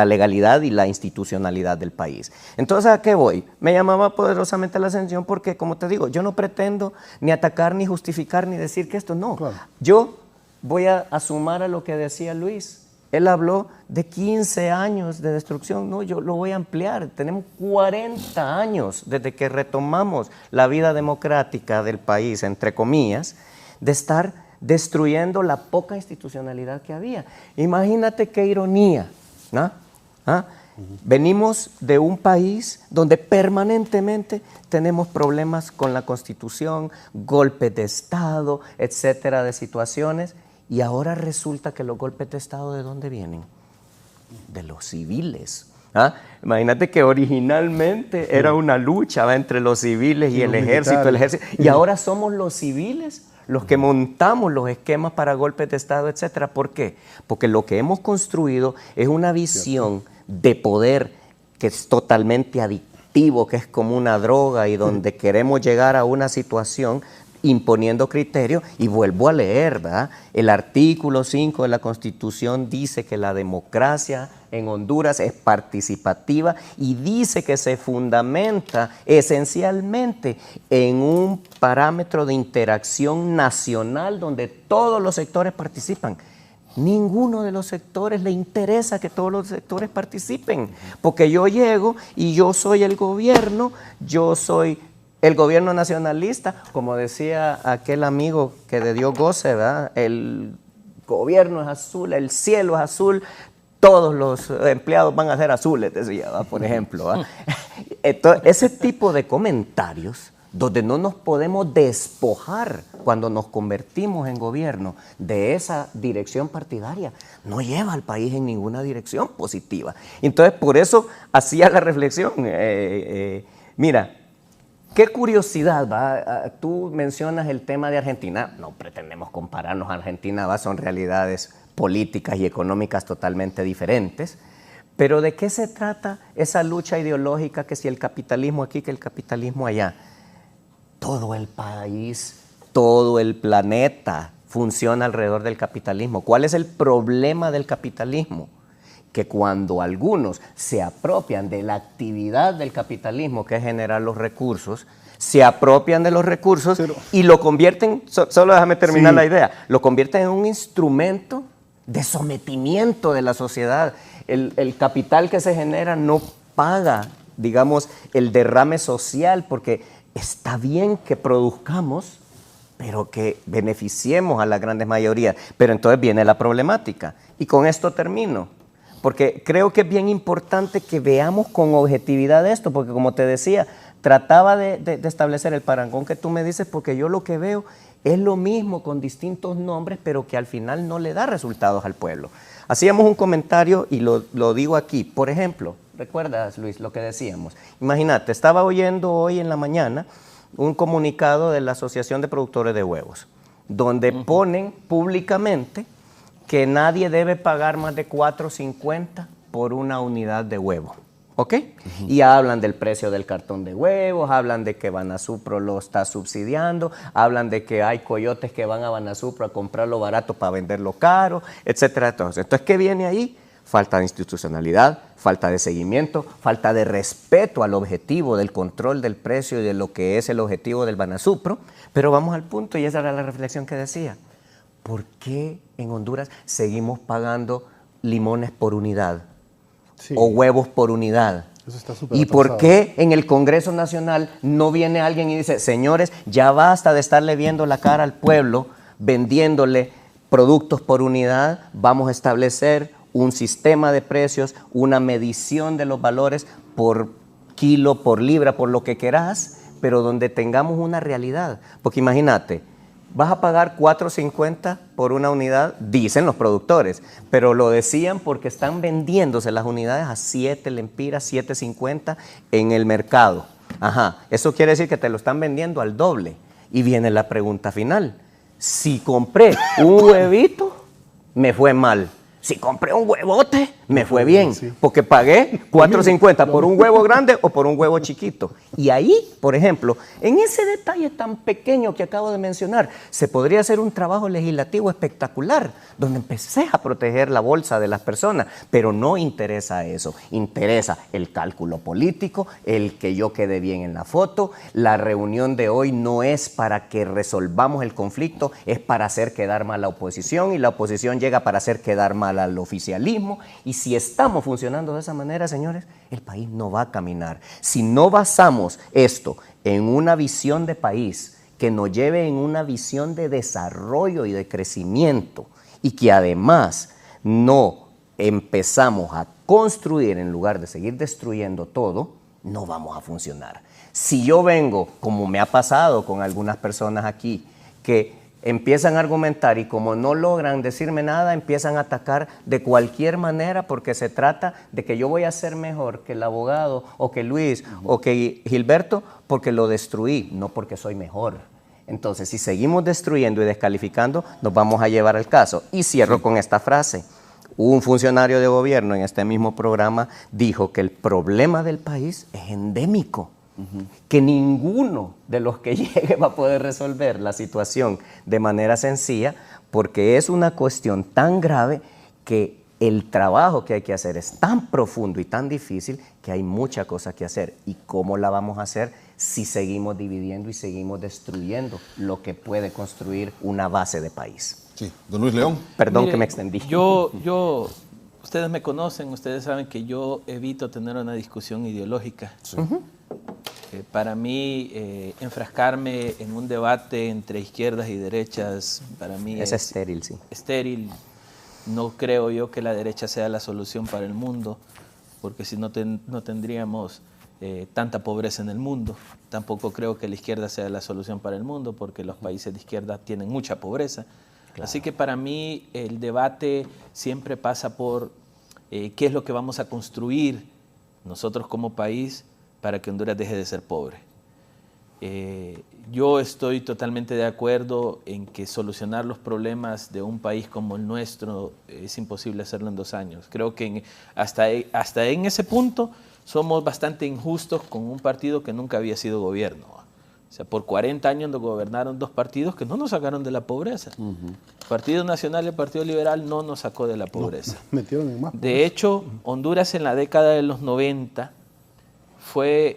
legalidad y la institucionalidad del país. Entonces, ¿a qué voy? Me llamaba poderosamente la atención porque, como te digo, yo no pretendo ni atacar, ni justificar, ni decir que esto no. Claro. Yo voy a sumar a lo que decía Luis. Él habló de 15 años de destrucción. No, yo lo voy a ampliar. Tenemos 40 años desde que retomamos la vida democrática del país, entre comillas, de estar destruyendo la poca institucionalidad que había. Imagínate qué ironía, ¿no? ¿Ah? Venimos de un país donde permanentemente tenemos problemas con la Constitución, golpes de Estado, etcétera, de situaciones, y ahora resulta que los golpes de Estado, ¿de dónde vienen? De los civiles. ¿Ah? Imagínate que originalmente era una lucha, ¿va?, entre los civiles y el ejército, y ahora somos los civiles los que montamos los esquemas para golpes de Estado, etcétera. ¿Por qué? Porque lo que hemos construido es una visión de poder que es totalmente adictivo, que es como una droga y donde queremos llegar a una situación imponiendo criterios. Y vuelvo a leer, ¿verdad? El artículo 5 de la Constitución dice que la democracia en Honduras es participativa y dice que se fundamenta esencialmente en un parámetro de interacción nacional donde todos los sectores participan. Ninguno de los sectores le interesa que todos los sectores participen, porque yo llego y yo soy el gobierno, yo soy el gobierno nacionalista, como decía aquel amigo que de Dios goce, ¿verdad? El gobierno es azul, el cielo es azul, todos los empleados van a ser azules, decía, ¿verdad? Por ejemplo, ¿verdad? Entonces, ese tipo de comentarios, donde no nos podemos despojar cuando nos convertimos en gobierno de esa dirección partidaria, no lleva al país en ninguna dirección positiva. Entonces, por eso hacía la reflexión. Mira, qué curiosidad, ¿va? Tú mencionas el tema de Argentina. No pretendemos compararnos a Argentina, ¿va? Son realidades políticas y económicas totalmente diferentes. Pero ¿de qué se trata esa lucha ideológica, que si el capitalismo aquí, que el capitalismo allá? Todo el país, todo el planeta funciona alrededor del capitalismo. ¿Cuál es el problema del capitalismo? Que cuando algunos se apropian de la actividad del capitalismo, que es generar los recursos, se apropian de los recursos y lo convierten, solo déjame terminar la idea, lo convierten en un instrumento de sometimiento de la sociedad. El capital que se genera no paga, digamos, el derrame social, porque está bien que produzcamos, pero que beneficiemos a la grandes mayoría. Pero entonces viene la problemática. Y con esto termino, porque creo que es bien importante que veamos con objetividad esto, porque como te decía, trataba de establecer el parangón que tú me dices, porque yo lo que veo es lo mismo con distintos nombres, pero que al final no le da resultados al pueblo. Hacíamos un comentario y lo digo aquí. Por ejemplo, ¿recuerdas, Luis, lo que decíamos? Imagínate, estaba oyendo hoy en la mañana un comunicado de la Asociación de Productores de Huevos, donde ponen públicamente que nadie debe pagar más de $4.50 por una unidad de huevo. ¿Ok? Y hablan del precio del cartón de huevos, hablan de que Banasupro lo está subsidiando, hablan de que hay coyotes que van a Banasupro a comprarlo barato para venderlo caro, etcétera. Entonces, ¿qué viene ahí? Falta de institucionalidad, falta de seguimiento, falta de respeto al objetivo del control del precio y de lo que es el objetivo del Banasupro. Pero vamos al punto, y esa era la reflexión que decía. ¿Por qué en Honduras seguimos pagando limones por unidad? Sí. O huevos por unidad. Eso está súper ¿Y por qué en el Congreso Nacional no viene alguien y dice, señores, ya basta de estarle viendo la cara al pueblo, vendiéndole productos por unidad, vamos a establecer un sistema de precios, una medición de los valores por kilo, por libra, por lo que querás, pero donde tengamos una realidad? Porque imagínate, vas a pagar $4.50 por una unidad, dicen los productores, pero lo decían porque están vendiéndose las unidades a 7 lempiras, 7.50 en el mercado. Ajá, eso quiere decir que te lo están vendiendo al doble. Y viene la pregunta final. Si compré un huevito, me fue mal. Si compré un huevote, me fue bien, porque pagué $4.50 por un huevo grande o por un huevo chiquito. Y ahí, por ejemplo, en ese detalle tan pequeño que acabo de mencionar, se podría hacer un trabajo legislativo espectacular, donde empecé a proteger la bolsa de las personas, pero no interesa eso. Interesa el cálculo político, el que yo quede bien en la foto. La reunión de hoy no es para que resolvamos el conflicto, es para hacer quedar mal a la oposición, y la oposición llega para hacer quedar mal al oficialismo. Y si estamos funcionando de esa manera, señores, el país no va a caminar. Si no basamos esto en una visión de país que nos lleve en una visión de desarrollo y de crecimiento, y que además no empezamos a construir en lugar de seguir destruyendo todo, no vamos a funcionar. Si yo vengo, como me ha pasado con algunas personas aquí, que empiezan a argumentar y como no logran decirme nada, empiezan a atacar de cualquier manera porque se trata de que yo voy a ser mejor que el abogado o que Luis o que Gilberto porque lo destruí, no porque soy mejor. Entonces, si seguimos destruyendo y descalificando, nos vamos a llevar al caso. Y cierro con esta frase. Un funcionario de gobierno en este mismo programa dijo que el problema del país es endémico. Que ninguno de los que llegue va a poder resolver la situación de manera sencilla porque es una cuestión tan grave que el trabajo que hay que hacer es tan profundo y tan difícil que hay mucha cosa que hacer. ¿Y cómo la vamos a hacer si seguimos dividiendo y seguimos destruyendo lo que puede construir una base de país? Sí, don Luis León. Perdón que me extendí. Ustedes me conocen, ustedes saben que yo evito tener una discusión ideológica. Sí. Para mí, enfrascarme en un debate entre izquierdas y derechas, para mí es estéril, sí. Estéril. No creo yo que la derecha sea la solución para el mundo, porque si no, no tendríamos tanta pobreza en el mundo. Tampoco creo que la izquierda sea la solución para el mundo, porque los países de izquierda tienen mucha pobreza. Claro. Así que para mí el debate siempre pasa por qué es lo que vamos a construir nosotros como país para que Honduras deje de ser pobre. Yo estoy totalmente de acuerdo en que solucionar los problemas de un país como el nuestro es imposible hacerlo en 2 años. Creo que hasta en ese punto somos bastante injustos con un partido que nunca había sido gobierno. O sea, por 40 años nos gobernaron 2 partidos que no nos sacaron de la pobreza. El Partido Nacional y el Partido Liberal no nos sacó de la pobreza. No, metieron en más pobreza. De hecho, Honduras en la década de los 90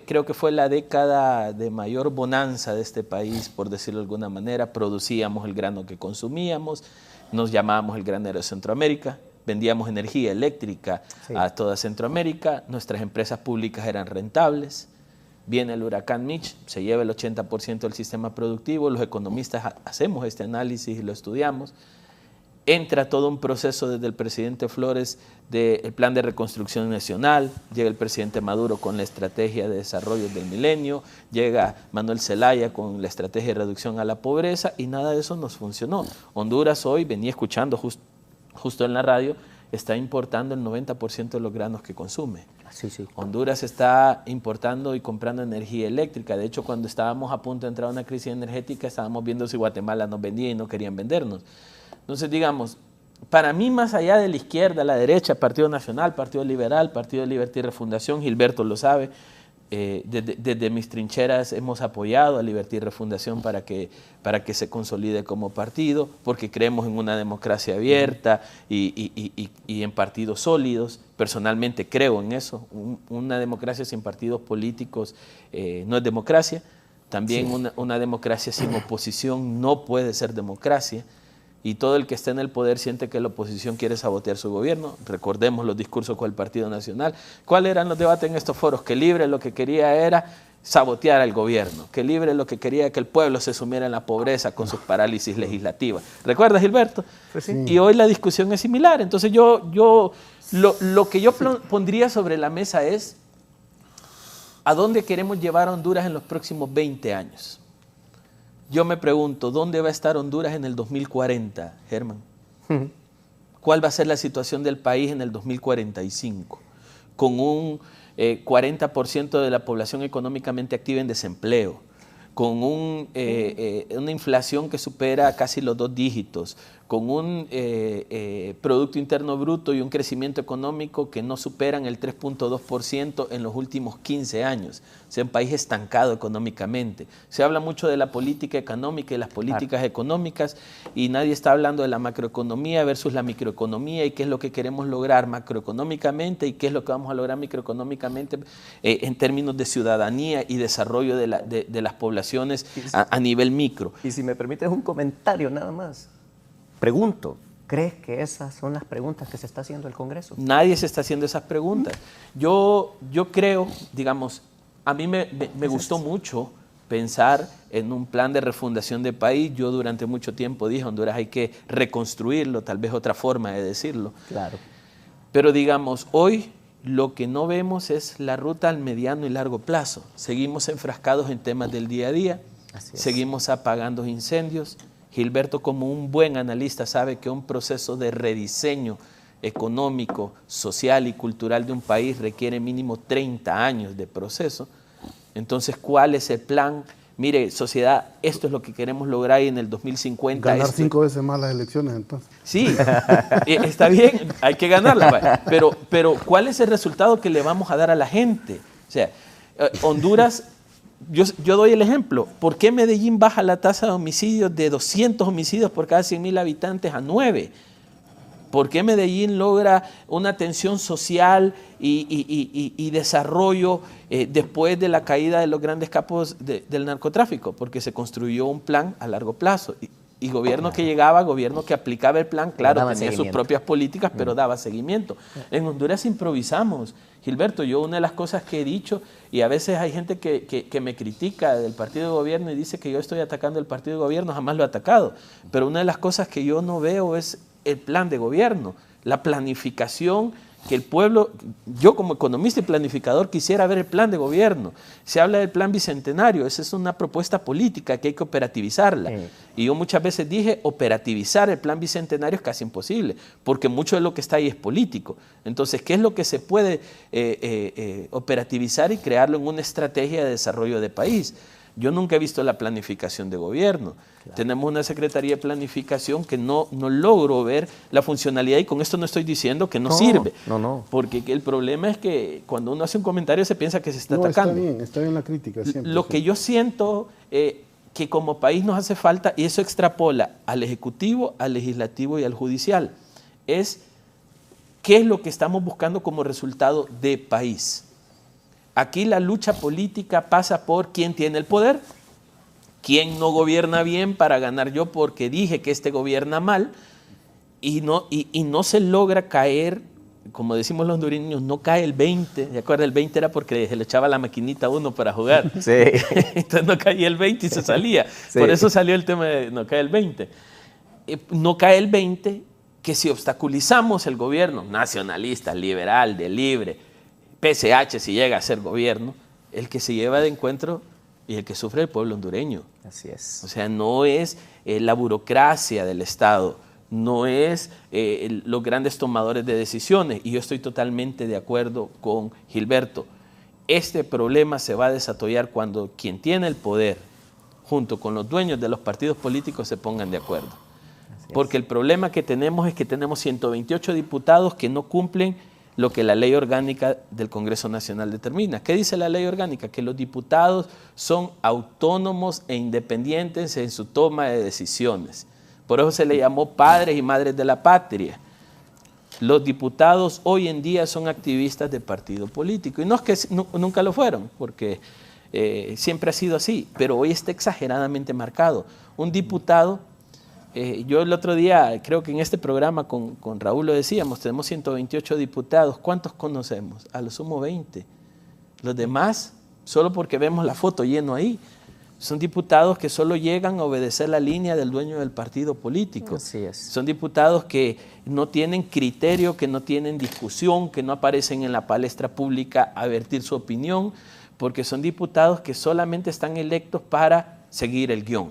creo que fue la década de mayor bonanza de este país, por decirlo de alguna manera. Producíamos el grano que consumíamos, nos llamábamos el granero de Centroamérica, vendíamos energía eléctrica a toda Centroamérica, nuestras empresas públicas eran rentables. Viene el huracán Mitch, se lleva el 80% del sistema productivo, los economistas hacemos este análisis y lo estudiamos. Entra todo un proceso desde el presidente Flores del Plan de Reconstrucción Nacional, llega el presidente Maduro con la estrategia de desarrollo del milenio, llega Manuel Zelaya con la estrategia de reducción a la pobreza y nada de eso nos funcionó. Honduras hoy, venía escuchando justo en la radio, está importando el 90% de los granos que consume. Sí, sí. Honduras está importando y comprando energía eléctrica. De hecho, cuando estábamos a punto de entrar a una crisis energética, estábamos viendo si Guatemala nos vendía y no querían vendernos. Entonces, digamos, para mí, más allá de la izquierda, la derecha, Partido Nacional, Partido Liberal, Partido de Libertad y Refundación, Gilberto lo sabe, desde mis trincheras hemos apoyado a Libertad y Refundación para que se consolide como partido, porque creemos en una democracia abierta y en partidos sólidos. Personalmente creo en eso. Una democracia sin partidos políticos no es democracia. También sí. Una democracia sin oposición no puede ser democracia. Y todo el que esté en el poder siente que la oposición quiere sabotear su gobierno. Recordemos los discursos con el Partido Nacional. ¿Cuáles eran los debates en estos foros? Que Libre lo que quería era sabotear al gobierno. Que Libre lo que quería era que el pueblo se sumiera en la pobreza con sus parálisis legislativas. ¿Recuerdas, Gilberto? Pues sí. Y hoy la discusión es similar. Entonces lo que yo pondría sobre la mesa es ¿a dónde queremos llevar a Honduras en los próximos 20 años? Yo me pregunto, ¿dónde va a estar Honduras en el 2040, Germán? ¿Cuál va a ser la situación del país en el 2045? Con un 40% de la población económicamente activa en desempleo, con una inflación que supera casi los 2 dígitos, con un Producto Interno Bruto y un crecimiento económico que no superan el 3.2% en los últimos 15 años. O sea, un país estancado económicamente. Se habla mucho de la política económica y las políticas económicas y nadie está hablando de la macroeconomía versus la microeconomía y qué es lo que queremos lograr macroeconómicamente y qué es lo que vamos a lograr microeconómicamente en términos de ciudadanía y desarrollo de las poblaciones a nivel micro. Y si me permites un comentario nada más. Pregunto, ¿crees que esas son las preguntas que se está haciendo el Congreso? Nadie se está haciendo esas preguntas. Yo creo, digamos, a mí me gustó mucho pensar en un plan de refundación de país. Yo durante mucho tiempo dije, Honduras hay que reconstruirlo, tal vez otra forma de decirlo. Claro. Pero digamos, hoy lo que no vemos es la ruta al mediano y largo plazo. Seguimos enfrascados en temas del día a día, seguimos apagando incendios. Gilberto, como un buen analista, sabe que un proceso de rediseño económico, social y cultural de un país requiere mínimo 30 años de proceso. Entonces, ¿cuál es el plan? Mire, sociedad, esto es lo que queremos lograr y en el 2050... Ganar 5 veces más las elecciones, entonces. Sí, está bien, hay que ganarlas, pero ¿cuál es el resultado que le vamos a dar a la gente? O sea, Honduras, yo doy el ejemplo. ¿Por qué Medellín baja la tasa de homicidios de 200 homicidios por cada 100.000 habitantes a 9? ¿Por qué Medellín logra una atención social y desarrollo después de la caída de los grandes capos del narcotráfico? Porque se construyó un plan a largo plazo. Y gobierno que llegaba, gobierno que aplicaba el plan, claro, tenía sus propias políticas, pero daba seguimiento. En Honduras improvisamos. Gilberto, yo una de las cosas que he dicho, y a veces hay gente que me critica del partido de gobierno y dice que yo estoy atacando el partido de gobierno, jamás lo he atacado. Pero una de las cosas que yo no veo es el plan de gobierno, la planificación que el pueblo, yo como economista y planificador quisiera ver el plan de gobierno. Se habla del plan bicentenario, esa es una propuesta política que hay que operativizarla. Sí. Y yo muchas veces dije, operativizar el plan bicentenario es casi imposible, porque mucho de lo que está ahí es político. Entonces, ¿qué es lo que se puede operativizar y crearlo en una estrategia de desarrollo de país? Yo nunca he visto la planificación de gobierno. Claro. Tenemos una Secretaría de Planificación que no logro ver la funcionalidad, y con esto no estoy diciendo que no sirve. No. Porque el problema es que cuando uno hace un comentario se piensa que se está atacando. Está bien la crítica siempre. Lo que yo siento que como país nos hace falta, y eso extrapola al Ejecutivo, al Legislativo y al Judicial, es qué es lo que estamos buscando como resultado de país. Aquí la lucha política pasa por quién tiene el poder, quién no gobierna bien para ganar yo porque dije que este gobierna mal, y no se logra caer, como decimos los hondureños, no cae el 20. ¿De acuerdo? El 20 era porque se le echaba la maquinita a uno para jugar. Sí. Entonces no caía el 20 y se salía. Sí. Por eso salió el tema de no cae el 20. No cae el 20 que si obstaculizamos el gobierno nacionalista, liberal, de libre, PSH si llega a ser gobierno, el que se lleva de encuentro y el que sufre el pueblo hondureño. Así es. O sea, no es la burocracia del Estado, no es los grandes tomadores de decisiones. Y yo estoy totalmente de acuerdo con Gilberto. Este problema se va a desatollar cuando quien tiene el poder, junto con los dueños de los partidos políticos, se pongan de acuerdo. Porque el problema que tenemos es que tenemos 128 diputados que no cumplen lo que la ley orgánica del Congreso Nacional determina. ¿Qué dice la ley orgánica? Que los diputados son autónomos e independientes en su toma de decisiones. Por eso se le llamó padres y madres de la patria. Los diputados hoy en día son activistas de partido político. Y no es que nunca lo fueron, porque siempre ha sido así, pero hoy está exageradamente marcado. Un diputado... yo el otro día, creo que en este programa con Raúl lo decíamos, tenemos 128 diputados. ¿Cuántos conocemos? A lo sumo 20. Los demás, solo porque vemos la foto lleno ahí, son diputados que solo llegan a obedecer la línea del dueño del partido político. Así es. Son diputados que no tienen criterio, que no tienen discusión, que no aparecen en la palestra pública a vertir su opinión, porque son diputados que solamente están electos para seguir el guión.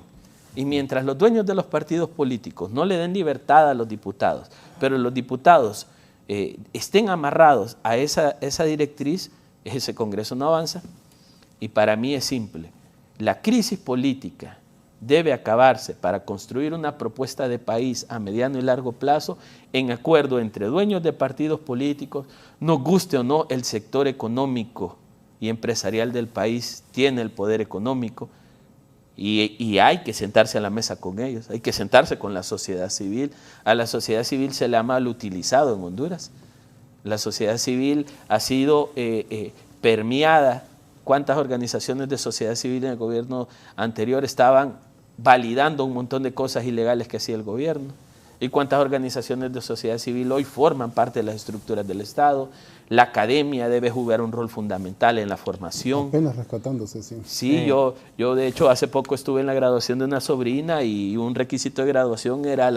Y mientras los dueños de los partidos políticos no le den libertad a los diputados, pero los diputados estén amarrados a esa directriz, ese Congreso no avanza. Y para mí es simple. La crisis política debe acabarse para construir una propuesta de país a mediano y largo plazo en acuerdo entre dueños de partidos políticos. Nos guste o no, el sector económico y empresarial del país tiene el poder económico. Y hay que sentarse a la mesa con ellos, hay que sentarse con la sociedad civil. A la sociedad civil se le ha mal utilizado en Honduras. La sociedad civil ha sido permeada. ¿Cuántas organizaciones de sociedad civil en el gobierno anterior estaban validando un montón de cosas ilegales que hacía el gobierno? y cuántas organizaciones de sociedad civil hoy forman parte de las estructuras del Estado. La academia debe jugar un rol fundamental en la formación. Apenas rescatándose, sí. Sí, yo de hecho hace poco estuve en la graduación de una sobrina y un requisito de graduación era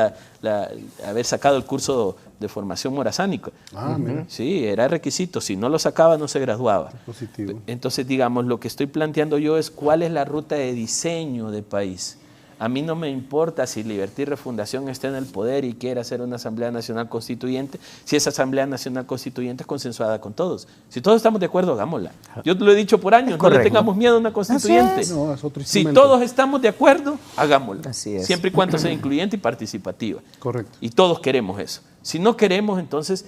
haber sacado el curso de formación morazánica. Mira. Sí, era requisito. Si no lo sacaba, no se graduaba. Positivo. Entonces, digamos, lo que estoy planteando yo es cuál es la ruta de diseño de país. A mí no me importa si Libertad y Refundación está en el poder y quiere hacer una Asamblea Nacional Constituyente, si esa Asamblea Nacional Constituyente es consensuada con todos. Si todos estamos de acuerdo, hagámosla. Yo lo he dicho por años, no le tengamos miedo a una constituyente. No, es otro Si instrumento. todos estamos de acuerdo, hagámosla. Así es. Siempre y cuando sea incluyente y participativa. Correcto. Y todos queremos eso. Si no queremos, entonces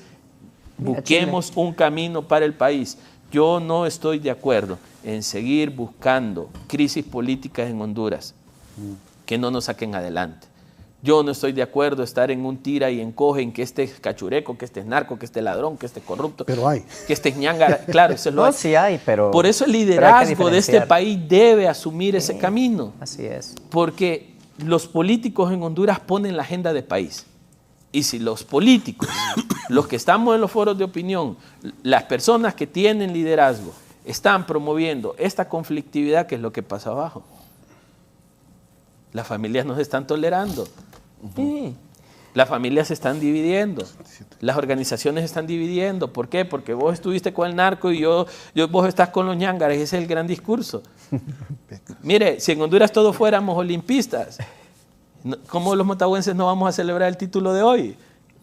busquemos un camino para el país. Yo no estoy de acuerdo en seguir buscando crisis políticas en Honduras que no nos saquen adelante. Yo no estoy de acuerdo en estar en un tira y encoge en que este es cachureco, que este es narco, que este es ladrón, que este es corrupto, Pero hay. que este es ñangara. Claro, eso es lo No, hay. sí hay, pero... Por eso el pero hay que liderazgo de este diferenciar. país debe asumir ese camino. Así es. Porque los políticos en Honduras ponen la agenda de país. Y si los políticos, los que estamos en los foros de opinión, las personas que tienen liderazgo, están promoviendo esta conflictividad, ¿qué es lo que pasa abajo? Las familias no se están tolerando. Las familias se están dividiendo. Las organizaciones se están dividiendo. ¿Por qué? Porque vos estuviste con el narco y vos estás con los ñángares. Ese es el gran discurso. Mire, si en Honduras todos fuéramos olimpistas, ¿cómo los motagüenses no vamos a celebrar el título de hoy?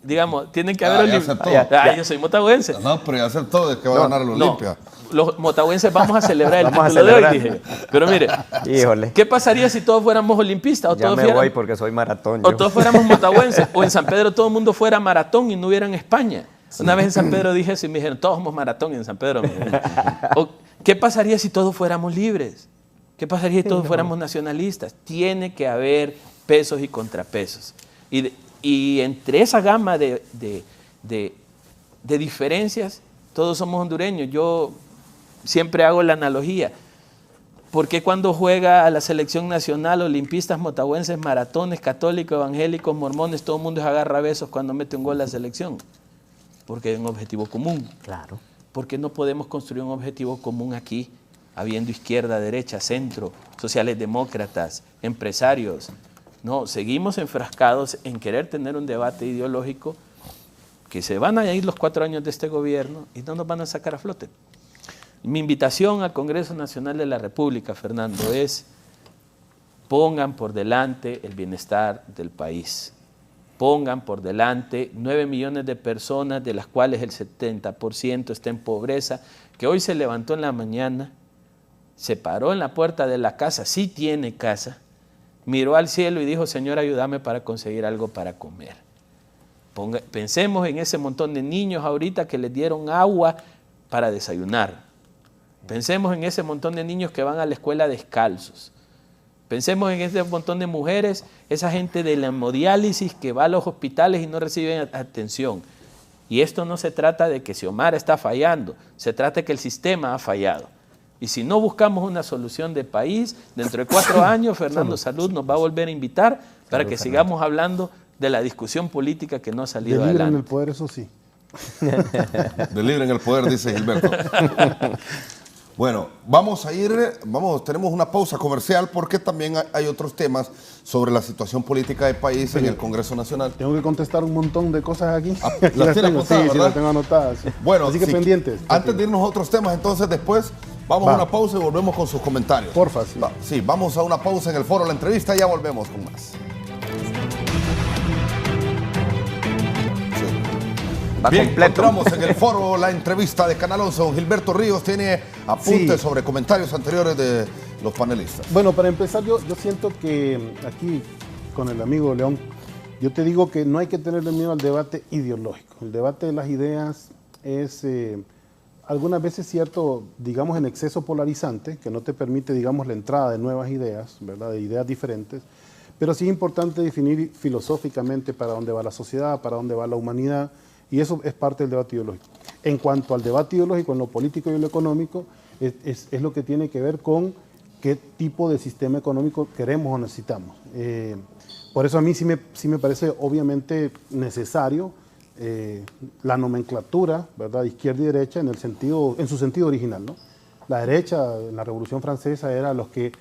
Digamos, tienen que haber ya aceptó. yo soy motagüense. No, pero ya aceptó de que va a ganar la Olimpia. Los motagüenses vamos a celebrar el Vamos a título de hoy, celebrar. dije. Pero mire, Híjole. ¿qué pasaría si todos fuéramos olimpistas? O Ya todos me fuéramos- voy porque soy maratón. o yo. todos fuéramos motagüenses, o en San Pedro todo el mundo fuera maratón y no hubiera en España. Una vez en San Pedro dije eso y me dijeron, todos somos maratón en San Pedro. O, ¿qué pasaría si todos fuéramos libres? ¿Qué pasaría si todos fuéramos nacionalistas? Tiene que haber pesos y contrapesos. Y entre esa gama de diferencias, todos somos hondureños. Yo siempre hago la analogía. ¿Por qué cuando juega a la selección nacional, olimpistas, motagüenses, maratones, católicos, evangélicos, mormones, todo el mundo se agarra a besos cuando mete un gol a la selección? Porque hay un objetivo común. Claro. ¿Por qué no podemos construir un objetivo común aquí, habiendo izquierda, derecha, centro, sociales demócratas, empresarios? No, seguimos enfrascados en querer tener un debate ideológico que se van a ir los 4 años de este gobierno y no nos van a sacar a flote. Mi invitación al Congreso Nacional de la República, Fernando, es pongan por delante el bienestar del país. Pongan por delante 9 millones de personas, de las cuales el 70% está en pobreza, que hoy se levantó en la mañana, se paró en la puerta de la casa, sí tiene casa, miró al cielo y dijo, Señor, ayúdame para conseguir algo para comer. Pensemos en ese montón de niños ahorita que les dieron agua para desayunar. Pensemos en ese montón de niños que van a la escuela descalzos. Pensemos en ese montón de mujeres, esa gente de la hemodiálisis que va a los hospitales y no reciben atención. Y esto no se trata de que Xiomara está fallando, se trata de que el sistema ha fallado. Y si no buscamos una solución de país, dentro de 4 años, Fernando Salud nos va a volver a invitar para que sigamos hablando de la discusión política que no ha salido De libre en el adelante. poder, eso sí. De libre en el poder, dice Gilberto. Bueno, tenemos una pausa comercial porque también hay otros temas sobre la situación política del país en el Congreso Nacional. Tengo que contestar un montón de cosas aquí. Ah, las tiene tengo, anotadas, sí, ¿verdad? las tengo anotadas. Sí. Bueno, así que pendientes. Antes de irnos a otros temas, entonces después vamos a una pausa y volvemos con sus comentarios. Porfa, sí. Sí, vamos a una pausa en el foro, la entrevista, y ya volvemos con más. Va Bien, completo. encontramos en el foro la entrevista de Canal 11. Don Gilberto Ríos tiene apuntes sobre comentarios anteriores de los panelistas. Bueno, para empezar, yo siento que aquí, con el amigo León, yo te digo que no hay que tenerle miedo al debate ideológico. El debate de las ideas es algunas veces cierto, digamos, en exceso polarizante, que no te permite, digamos, la entrada de nuevas ideas, ¿verdad? De ideas diferentes. Pero sí es importante definir filosóficamente para dónde va la sociedad, para dónde va la humanidad, y eso es parte del debate ideológico. En cuanto al debate ideológico en lo político y en lo económico, es lo que tiene que ver con qué tipo de sistema económico queremos o necesitamos. Por eso a mí sí me parece obviamente necesario la nomenclatura, ¿verdad?, de izquierda y derecha en su sentido original, ¿no? La derecha en la Revolución Francesa era los que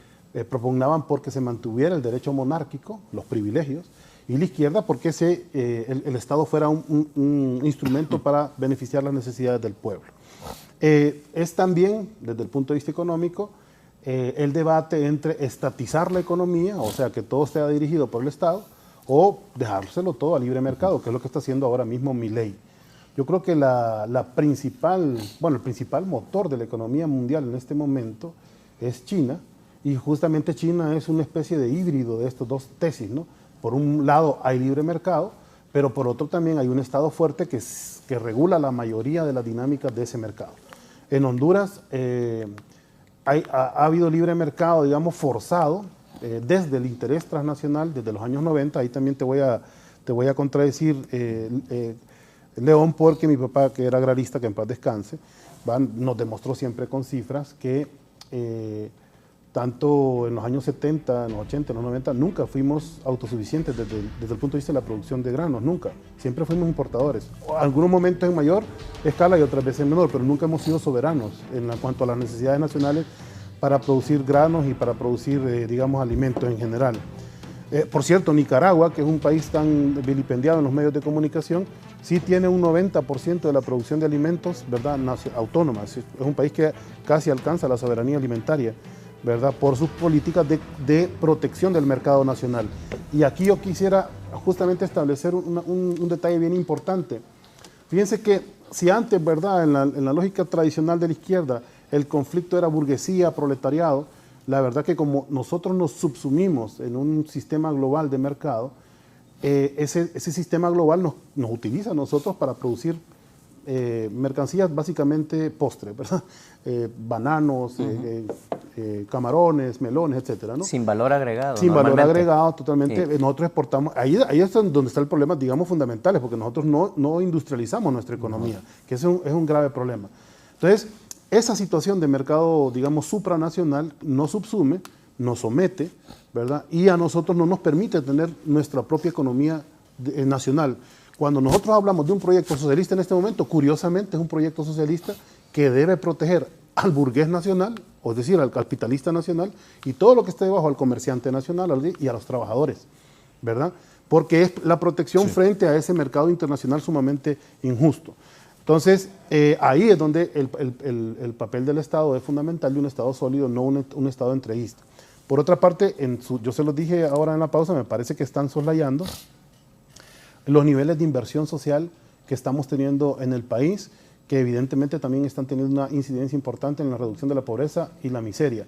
propugnaban porque se mantuviera el derecho monárquico, los privilegios, y la izquierda porque el Estado fuera un instrumento para beneficiar las necesidades del pueblo. Es también, desde el punto de vista económico, el debate entre estatizar la economía, o sea, que todo sea dirigido por el Estado, o dejárselo todo a libre mercado, que es lo que está haciendo ahora mismo Milei. Yo creo que el principal motor de la economía mundial en este momento es China, y justamente China es una especie de híbrido de estas dos tesis, ¿no? Por un lado hay libre mercado, pero por otro también hay un Estado fuerte que regula la mayoría de las dinámicas de ese mercado. En Honduras ha habido libre mercado, digamos, forzado, desde el interés transnacional, desde los años 90, ahí también te voy a contradecir, León, porque mi papá, que era agrarista, que en paz descanse, nos demostró siempre con cifras que tanto en los años 70, en los 80, en los 90, nunca fuimos autosuficientes desde el punto de vista de la producción de granos, nunca. Siempre fuimos importadores. Algunos momentos en mayor escala y otras veces en menor, pero nunca hemos sido soberanos en cuanto a las necesidades nacionales para producir granos y para producir, digamos, alimentos en general. Por cierto, Nicaragua, que es un país tan vilipendiado en los medios de comunicación, sí tiene un 90% de la producción de alimentos, ¿verdad?, autónoma. Es un país que casi alcanza la soberanía alimentaria, ¿verdad?, por sus políticas de protección del mercado nacional. Y aquí yo quisiera justamente establecer un detalle bien importante. Fíjense que si antes, ¿verdad?, en la lógica tradicional de la izquierda, el conflicto era burguesía, proletariado, la verdad que como nosotros nos subsumimos en un sistema global de mercado, ese sistema global nos utiliza a nosotros para producir mercancías básicamente postres, ¿verdad? Bananos, camarones, melones, etcétera, ¿no? Sin valor agregado. Sin valor agregado, totalmente. Sí. Nosotros exportamos, ahí es donde está el problema, digamos, fundamentales, porque nosotros no industrializamos nuestra economía, que es un grave problema. Entonces, esa situación de mercado, digamos, supranacional nos subsume, nos somete, ¿verdad? Y a nosotros no nos permite tener nuestra propia economía nacional. Cuando nosotros hablamos de un proyecto socialista en este momento, curiosamente es un proyecto socialista que debe proteger al burgués nacional, o es decir, al capitalista nacional, y todo lo que esté debajo, al comerciante nacional y a los trabajadores, ¿verdad? Porque es la protección frente a ese mercado internacional sumamente injusto. Entonces, ahí es donde el papel del Estado es fundamental, de un Estado sólido, no un Estado entreguista. Por otra parte, yo se los dije ahora en la pausa, me parece que están soslayando los niveles de inversión social que estamos teniendo en el país, que evidentemente también están teniendo una incidencia importante en la reducción de la pobreza y la miseria.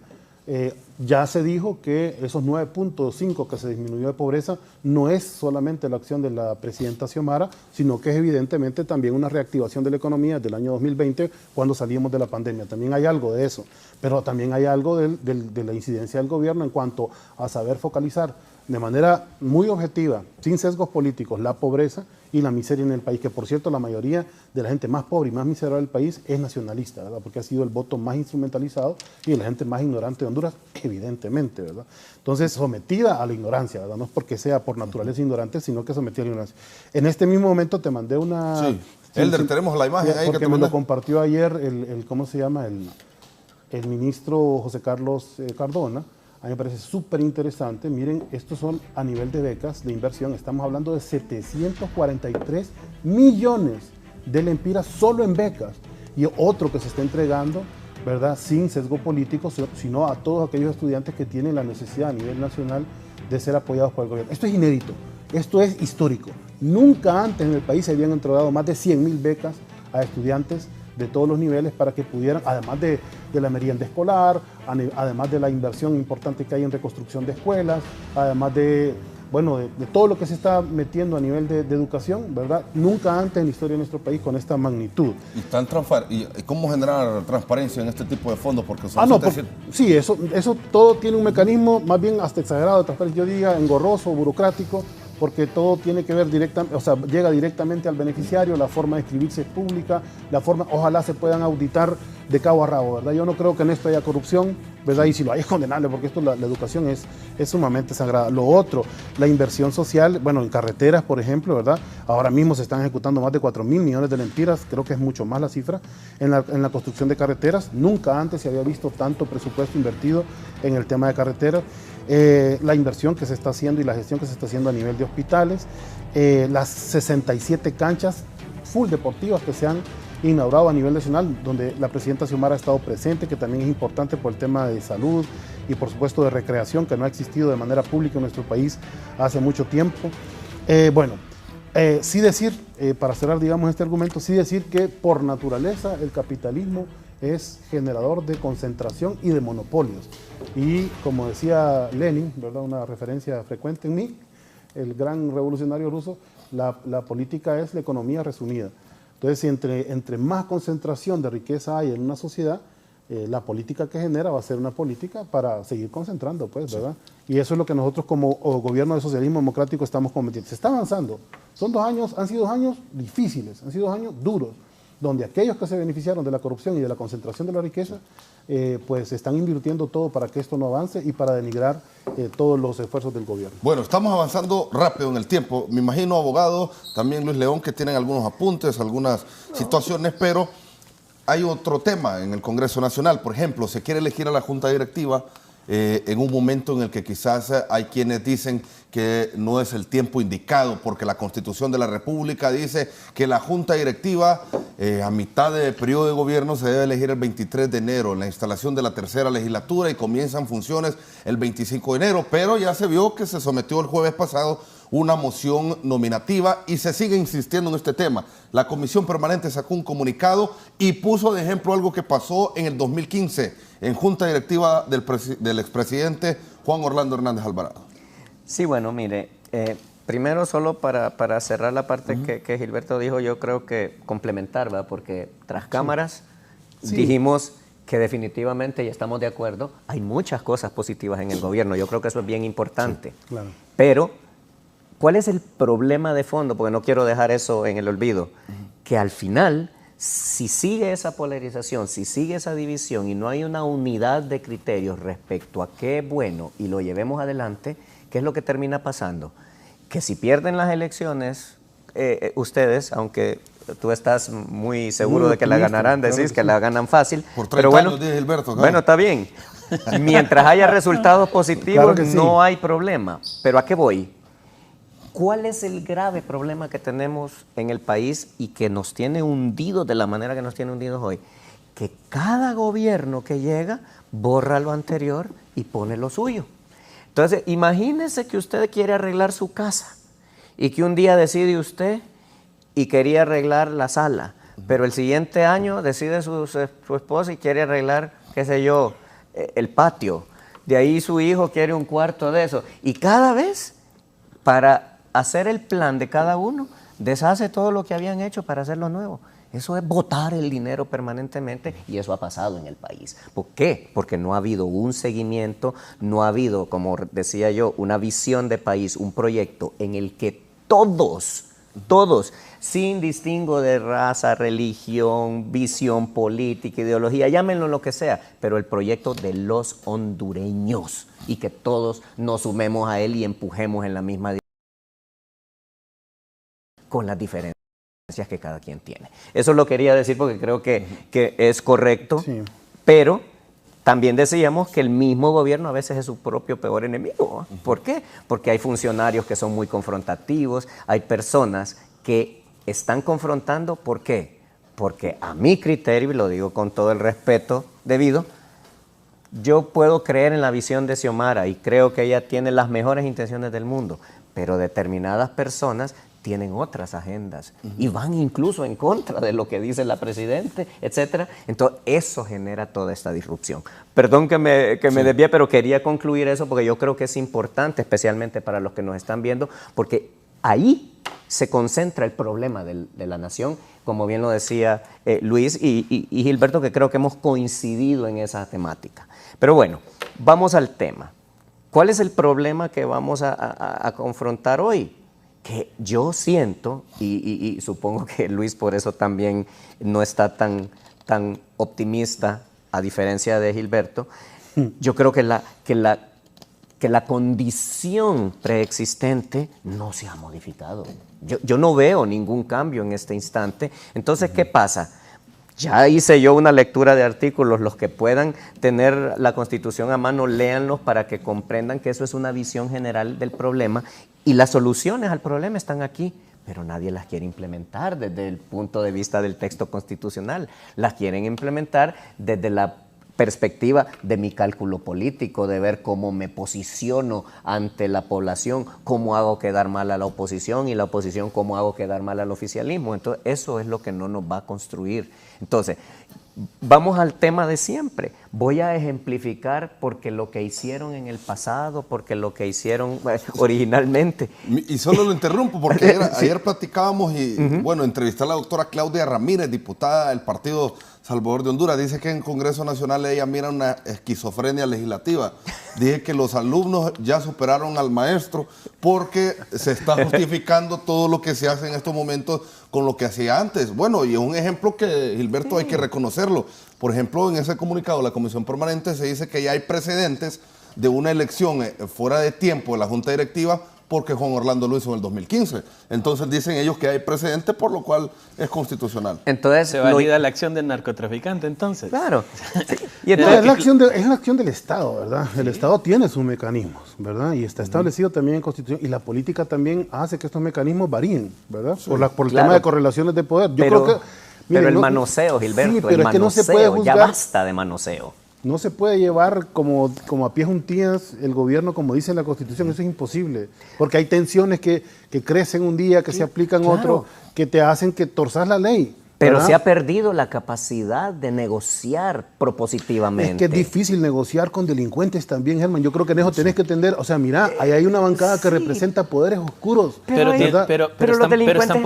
Ya se dijo que esos 9.5 que se disminuyó de pobreza no es solamente la acción de la presidenta Xiomara, sino que es evidentemente también una reactivación de la economía desde el año 2020, cuando salimos de la pandemia. También hay algo de eso, pero también hay algo de la incidencia del gobierno en cuanto a saber focalizar de manera muy objetiva, sin sesgos políticos, la pobreza y la miseria en el país, que por cierto la mayoría de la gente más pobre y más miserable del país es nacionalista, ¿verdad? Porque ha sido el voto más instrumentalizado y la gente más ignorante de Honduras, evidentemente, ¿verdad? Entonces, sometida a la ignorancia, ¿verdad? No es porque sea por naturaleza ignorante, sino que sometida a la ignorancia. En este mismo momento te mandé una... Sí, Elder, tenemos la imagen ahí porque me lo compartió ayer ¿cómo se llama? El ministro José Carlos Cardona. A mí me parece súper interesante. Miren, estos son a nivel de becas de inversión. Estamos hablando de 743 millones de lempiras solo en becas. Y otro que se está entregando, ¿verdad?, sin sesgo político, sino a todos aquellos estudiantes que tienen la necesidad a nivel nacional de ser apoyados por el gobierno. Esto es inédito, esto es histórico. Nunca antes en el país se habían entregado más de 100.000 becas a estudiantes de todos los niveles para que pudieran, además de la merienda escolar, además de la inversión importante que hay en reconstrucción de escuelas, además de todo lo que se está metiendo a nivel de educación, ¿verdad? Nunca antes en la historia de nuestro país con esta magnitud. ¿Y cómo generar transparencia en este tipo de fondos? Porque sí, eso todo tiene un mecanismo más bien hasta exagerado de transparencia, yo diría engorroso, burocrático, porque todo tiene que ver directamente, o sea, llega directamente al beneficiario, la forma de inscribirse es pública, la forma, ojalá se puedan auditar de cabo a rabo, ¿verdad? Yo no creo que en esto haya corrupción, ¿verdad? Y si lo hay es condenable, porque esto, la educación es sumamente sagrada. Lo otro, la inversión social, bueno, en carreteras, por ejemplo, ¿verdad? Ahora mismo se están ejecutando más de 4.000 millones de lempiras, creo que es mucho más la cifra, en la construcción de carreteras. Nunca antes se había visto tanto presupuesto invertido en el tema de carreteras. La inversión que se está haciendo y la gestión que se está haciendo a nivel de hospitales, las 67 canchas full deportivas que se han inaugurado a nivel nacional, donde la presidenta Xiomara ha estado presente, que también es importante por el tema de salud y por supuesto de recreación, que no ha existido de manera pública en nuestro país hace mucho tiempo. Sí decir, para cerrar digamos este argumento, sí decir que por naturaleza el capitalismo es generador de concentración y de monopolios. Y como decía Lenin, ¿verdad? Una referencia frecuente en mí, el gran revolucionario ruso, la política es la economía resumida. Entonces, si entre más concentración de riqueza hay en una sociedad, la política que genera va a ser una política para seguir concentrando, pues, ¿verdad? Sí. Y eso es lo que nosotros como gobierno de socialismo democrático estamos cometiendo. Se está avanzando. Son 2 años, han sido 2 años difíciles, han sido 2 años duros, donde aquellos que se beneficiaron de la corrupción y de la concentración de la riqueza, pues están invirtiendo todo para que esto no avance y para denigrar todos los esfuerzos del gobierno. Bueno, estamos avanzando rápido en el tiempo. Me imagino, abogado, también Luis León, que tienen algunos apuntes, algunas situaciones, pero hay otro tema en el Congreso Nacional. Por ejemplo, se quiere elegir a la Junta Directiva en un momento en el que quizás hay quienes dicen que no es el tiempo indicado, porque la Constitución de la República dice que la Junta Directiva a mitad de periodo de gobierno se debe elegir el 23 de enero, en la instalación de la tercera legislatura, y comienzan funciones el 25 de enero, pero ya se vio que se sometió el jueves pasado una moción nominativa y se sigue insistiendo en este tema. La Comisión Permanente sacó un comunicado y puso de ejemplo algo que pasó en el 2015 en Junta Directiva del expresidente Juan Orlando Hernández Alvarado. Sí, bueno, mire, primero solo para cerrar la parte que Gilberto dijo, yo creo que complementar, ¿verdad? Porque tras cámaras dijimos que definitivamente, y estamos de acuerdo, hay muchas cosas positivas en el gobierno. Yo creo que eso es bien importante. Sí, claro. Pero, ¿cuál es el problema de fondo? Porque no quiero dejar eso en el olvido. Que al final, si sigue esa polarización, si sigue esa división y no hay una unidad de criterios respecto a qué es bueno y lo llevemos adelante, ¿qué es lo que termina pasando? Que si pierden las elecciones, ustedes, aunque tú estás muy seguro de que la ganarán, decís que la ganan fácil. Por 30 años, dice Gilberto. Bueno, está bien. Mientras haya resultados positivos, claro, no hay problema. Pero ¿a qué voy? ¿Cuál es el grave problema que tenemos en el país y que nos tiene hundidos de la manera que nos tiene hundidos hoy? Que cada gobierno que llega borra lo anterior y pone lo suyo. Entonces, imagínese que usted quiere arreglar su casa y que un día decide usted y quería arreglar la sala, pero el siguiente año decide su esposa y quiere arreglar, qué sé yo, el patio. De ahí su hijo quiere un cuarto de eso. Y cada vez, para hacer el plan de cada uno, deshace todo lo que habían hecho para hacerlo nuevo. Eso es botar el dinero permanentemente y eso ha pasado en el país. ¿Por qué? Porque no ha habido un seguimiento, no ha habido, como decía yo, una visión de país, un proyecto en el que todos, sin distingo de raza, religión, visión política, ideología, llámenlo lo que sea, pero el proyecto de los hondureños y que todos nos sumemos a él y empujemos en la misma dirección con las diferencias que cada quien tiene. Eso lo quería decir porque creo que es correcto, sí. Pero también decíamos que el mismo gobierno a veces es su propio peor enemigo. ¿Por qué? Porque hay funcionarios que son muy confrontativos, hay personas que están confrontando. ¿Por qué? Porque a mi criterio, y lo digo con todo el respeto debido, yo puedo creer en la visión de Xiomara y creo que ella tiene las mejores intenciones del mundo, pero determinadas personas tienen otras agendas y van incluso en contra de lo que dice la presidenta, etcétera. Entonces, eso genera toda esta disrupción. Perdón que me desvíe, pero quería concluir eso porque yo creo que es importante, especialmente para los que nos están viendo, porque ahí se concentra el problema de la nación, como bien lo decía Luis y Gilberto, que creo que hemos coincidido en esa temática. Pero bueno, vamos al tema. ¿Cuál es el problema que vamos a confrontar hoy? que yo siento, y supongo que Luis por eso también no está tan optimista, a diferencia de Gilberto, yo creo que la condición preexistente no se ha modificado. Yo no veo ningún cambio en este instante. Entonces, ¿qué pasa? Ya hice yo una lectura de artículos, los que puedan tener la Constitución a mano, léanlos para que comprendan que eso es una visión general del problema y las soluciones al problema están aquí, pero nadie las quiere implementar desde el punto de vista del texto constitucional. Las quieren implementar desde la perspectiva de mi cálculo político, de ver cómo me posiciono ante la población, cómo hago quedar mal a la oposición y la oposición cómo hago quedar mal al oficialismo. Entonces, eso es lo que no nos va a construir. Entonces, vamos al tema de siempre. Voy a ejemplificar porque lo que hicieron en el pasado, porque lo que hicieron originalmente. Y solo lo interrumpo porque ayer platicábamos y, bueno, entrevisté a la doctora Claudia Ramírez, diputada del Partido Salvador de Honduras. Dice que en Congreso Nacional ella mira una esquizofrenia legislativa. Dije que los alumnos ya superaron al maestro porque se está justificando todo lo que se hace en estos momentos con lo que hacía antes. Bueno, y es un ejemplo que, Gilberto, hay que reconocerlo. Por ejemplo, en ese comunicado de la Comisión Permanente se dice que ya hay precedentes de una elección fuera de tiempo de la Junta Directiva porque Juan Orlando lo hizo en el 2015. Entonces dicen ellos que hay precedentes, por lo cual es constitucional. Entonces, ¿se valida la acción del narcotraficante entonces? Claro. Sí. Y entonces, es la acción del Estado, ¿verdad? Sí. El Estado tiene sus mecanismos, ¿verdad? Y está establecido también en Constitución. Y la política también hace que estos mecanismos varíen, ¿verdad? Sí. Por el tema de correlaciones de poder. Yo creo que... Miren, pero el manoseo, Gilberto, sí, pero el es que no se puede juzgar, ya basta de manoseo. No se puede llevar como a pies juntillas el gobierno como dice la Constitución, eso es imposible, porque hay tensiones que crecen un día, que se aplican otro, que te hacen que torzas la ley. Pero ¿verdad? se ha perdido la capacidad de negociar propositivamente. Es que es difícil negociar con delincuentes también, Germán. Yo creo que en eso tenés que entender. O sea, mira, ahí hay una bancada que representa poderes oscuros. Pero están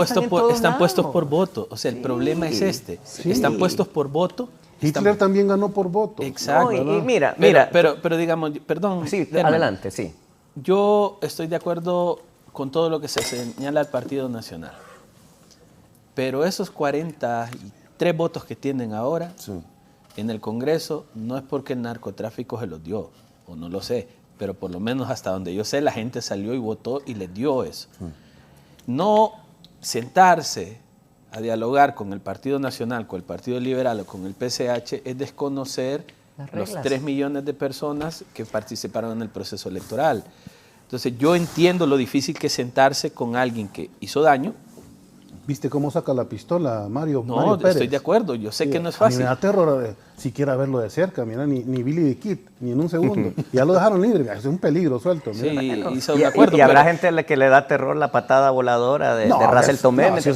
puestos por voto. O sea, el problema es este. Sí. Están puestos por voto. Hitler también ganó por voto. Exacto. No, y mira. Pero digamos, perdón. Sí, Germán, adelante, sí. Yo estoy de acuerdo con todo lo que se señala al Partido Nacional. Pero esos 43 votos que tienen ahora en el Congreso no es porque el narcotráfico se los dio, o no lo sé, pero por lo menos hasta donde yo sé la gente salió y votó y les dio eso. No sentarse a dialogar con el Partido Nacional, con el Partido Liberal o con el PCH es desconocer los 3 millones de personas que participaron en el proceso electoral. Entonces yo entiendo lo difícil que es sentarse con alguien que hizo daño. ¿Viste cómo saca la pistola Mario No, Pérez? estoy de acuerdo, yo sé que no es fácil. Me da terror siquiera verlo de cerca, mira, ni Billy the Kid, ni en un segundo. Ya lo dejaron libre, es un peligro suelto. Sí, de acuerdo, y habrá gente a la que le da terror la patada voladora de Russell Tomé. No, eso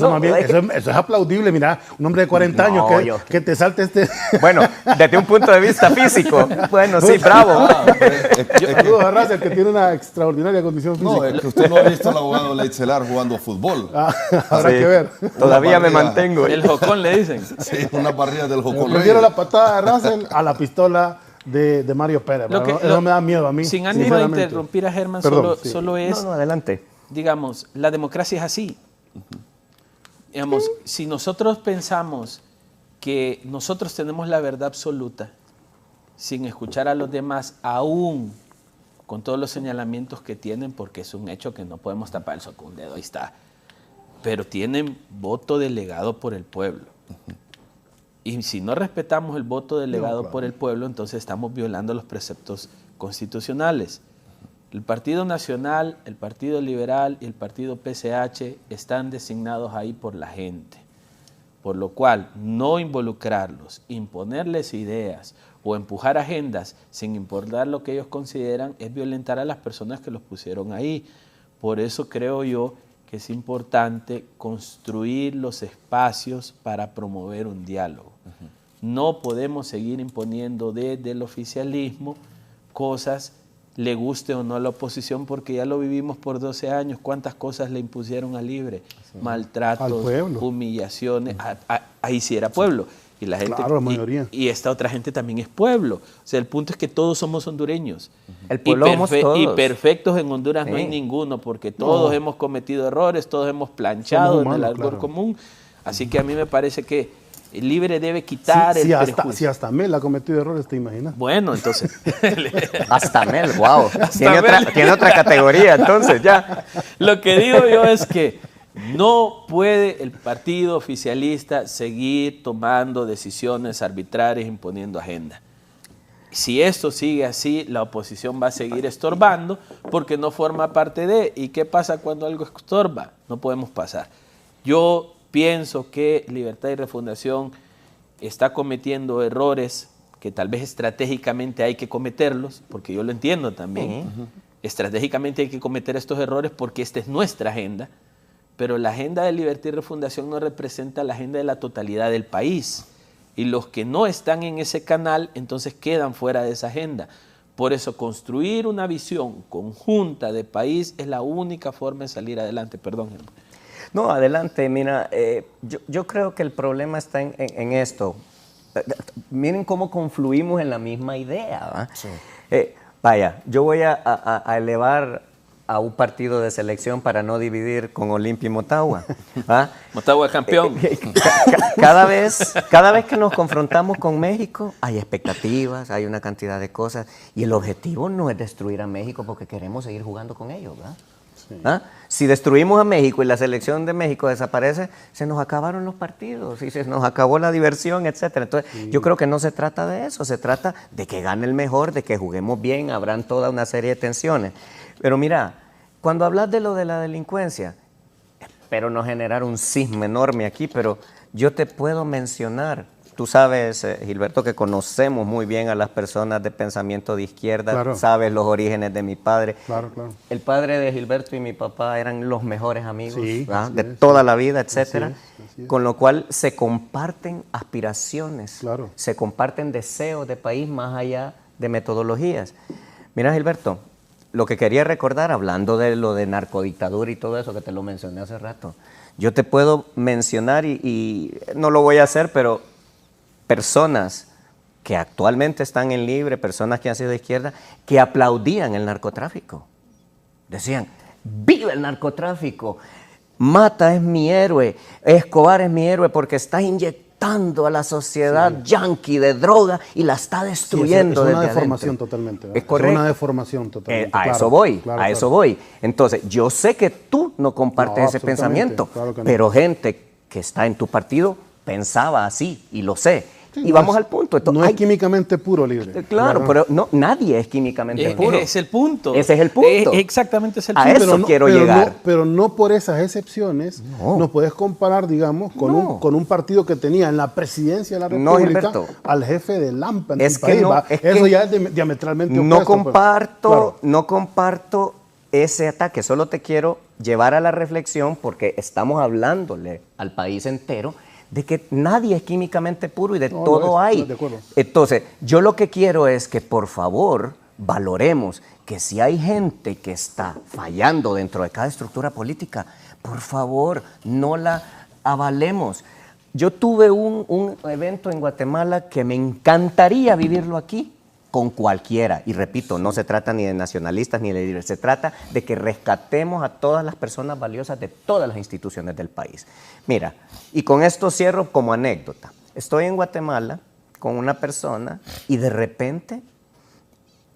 es aplaudible, mira, un hombre de 40 años que te salte este... Bueno, desde un punto de vista físico, bueno, sí, bravo. Saludos a Russell, que tiene una extraordinaria condición física. No, es que usted no ha visto al abogado Leitzelar jugando fútbol. Habrá que ver. Todavía me mantengo. El jocón le dicen. Sí, una barrida del jocón. Prefiero la patada de Russell a la pistola de Mario Pérez. Eso me da miedo a mí. Sin ánimo de interrumpir a Germán, solo es... No, adelante. Digamos, la democracia es así. Digamos, si nosotros pensamos que nosotros tenemos la verdad absoluta, sin escuchar a los demás, aún con todos los señalamientos que tienen, porque es un hecho que no podemos tapar el sol con un dedo, ahí está. Pero tienen voto delegado por el pueblo. Y si no respetamos el voto delegado por el pueblo, entonces estamos violando los preceptos constitucionales. El Partido Nacional, el Partido Liberal y el Partido PCH están designados ahí por la gente. Por lo cual, no involucrarlos, imponerles ideas o empujar agendas sin importar lo que ellos consideran es violentar a las personas que los pusieron ahí. Por eso creo yo que es importante construir los espacios para promover un diálogo. No podemos seguir imponiendo desde el oficialismo cosas, le guste o no a la oposición, porque ya lo vivimos por 12 años. ¿Cuántas cosas le impusieron a Libre? Maltratos, humillaciones, ahí sí era pueblo. Y la gente, claro, la mayoría. y esta otra gente también es pueblo. O sea, el punto es que todos somos hondureños. El pueblo somos todos. Y perfectos en Honduras no hay Sí. ninguno, porque todos hemos cometido errores, todos hemos planchado en el albur común. Así que a mí me parece que el libre debe quitar el prejuicio. Si hasta Mel ha cometido errores, ¿te imaginas? Bueno, entonces... Hasta Mel, wow. Mel. Tiene otra categoría, entonces, ya. Lo que digo yo es que no puede el partido oficialista seguir tomando decisiones arbitrarias, imponiendo agenda. Si esto sigue así, la oposición va a seguir estorbando porque no forma parte de. ¿Y qué pasa cuando algo estorba? No podemos pasar. Yo pienso que Libertad y Refundación está cometiendo errores que tal vez estratégicamente hay que cometerlos, porque yo lo entiendo también. Estratégicamente hay que cometer estos errores porque esta es nuestra agenda, pero la agenda de Libertad y Refundación no representa la agenda de la totalidad del país. Y los que no están en ese canal, entonces quedan fuera de esa agenda. Por eso construir una visión conjunta de país es la única forma de salir adelante. Perdón, Germán. No, adelante. Mira, yo creo que el problema está en esto. Miren cómo confluimos en la misma idea, ¿va? Sí. Vaya, yo voy a elevar a un partido de selección para no dividir con Olimpia y Motagua. ¿Va? Motagua campeón. Cada vez que nos confrontamos con México, hay expectativas, hay una cantidad de cosas, y el objetivo no es destruir a México porque queremos seguir jugando con ellos, ¿verdad? Sí. ¿Ah? Si destruimos a México y la selección de México desaparece, se nos acabaron los partidos y se nos acabó la diversión, etc. Entonces, yo creo que no se trata de eso, se trata de que gane el mejor, de que juguemos bien, habrán toda una serie de tensiones. Pero mira, cuando hablas de lo de la delincuencia, espero no generar un cisma enorme aquí, pero yo te puedo mencionar. Tú sabes, Gilberto, que conocemos muy bien a las personas de pensamiento de izquierda, claro. Sabes los orígenes de mi padre. Claro, claro. El padre de Gilberto y mi papá eran los mejores amigos, sí, de toda la vida, etcétera. Así es. Con lo cual se comparten aspiraciones, claro. Se comparten deseos de país más allá de metodologías. Mira, Gilberto, lo que quería recordar, hablando de lo de narcodictadura y todo eso, que te lo mencioné hace rato, yo te puedo mencionar, y no lo voy a hacer, pero personas que actualmente están en Libre, personas que han sido de izquierda, que aplaudían el narcotráfico. Decían, ¡viva el narcotráfico! Mata es mi héroe, Escobar es mi héroe porque está inyectando a la sociedad yanqui de droga y la está destruyendo. Sí, es una deformación totalmente. Es correcto. Es una deformación totalmente. A eso voy, a eso voy. Entonces, yo sé que tú no compartes ese pensamiento, claro que no. Pero gente que está en tu partido pensaba así, y lo sé. Sí, y vamos al punto. Entonces, no es químicamente puro, Libre. Claro, pero no, nadie es químicamente puro. Ese es el punto. Ese es el punto. Exactamente es el punto. A eso quiero llegar. Pero no por esas excepciones nos puedes comparar, digamos, con un partido que tenía en la presidencia de la República al jefe de Lampa en el país. Eso ya es diametralmente opuesto. No comparto ese ataque. Solo te quiero llevar a la reflexión porque estamos hablándole al país entero de que nadie es químicamente puro y de todo hay. De acuerdo. Entonces, yo lo que quiero es que por favor valoremos que si hay gente que está fallando dentro de cada estructura política, por favor no la avalemos. Yo tuve un evento en Guatemala que me encantaría vivirlo aquí con cualquiera, y repito, no se trata ni de nacionalistas ni de libres, se trata de que rescatemos a todas las personas valiosas de todas las instituciones del país. Mira, y con esto cierro como anécdota. Estoy en Guatemala con una persona y de repente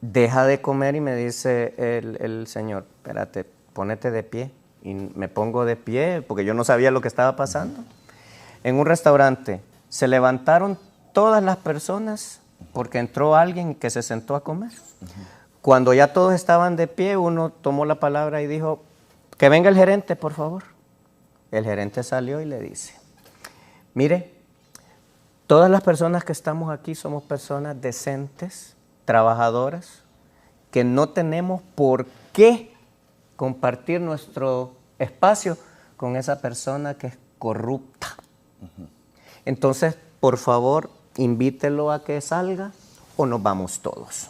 deja de comer y me dice el señor, espérate, ponete de pie. Y me pongo de pie porque yo no sabía lo que estaba pasando. En un restaurante se levantaron todas las personas porque entró alguien que se sentó a comer. Cuando ya todos estaban de pie, uno tomó la palabra y dijo, que venga el gerente, por favor. El gerente salió y le dice, mire, todas las personas que estamos aquí somos personas decentes, trabajadoras, que no tenemos por qué compartir nuestro espacio con esa persona que es corrupta. Entonces, por favor, invítelo a que salga o nos vamos todos.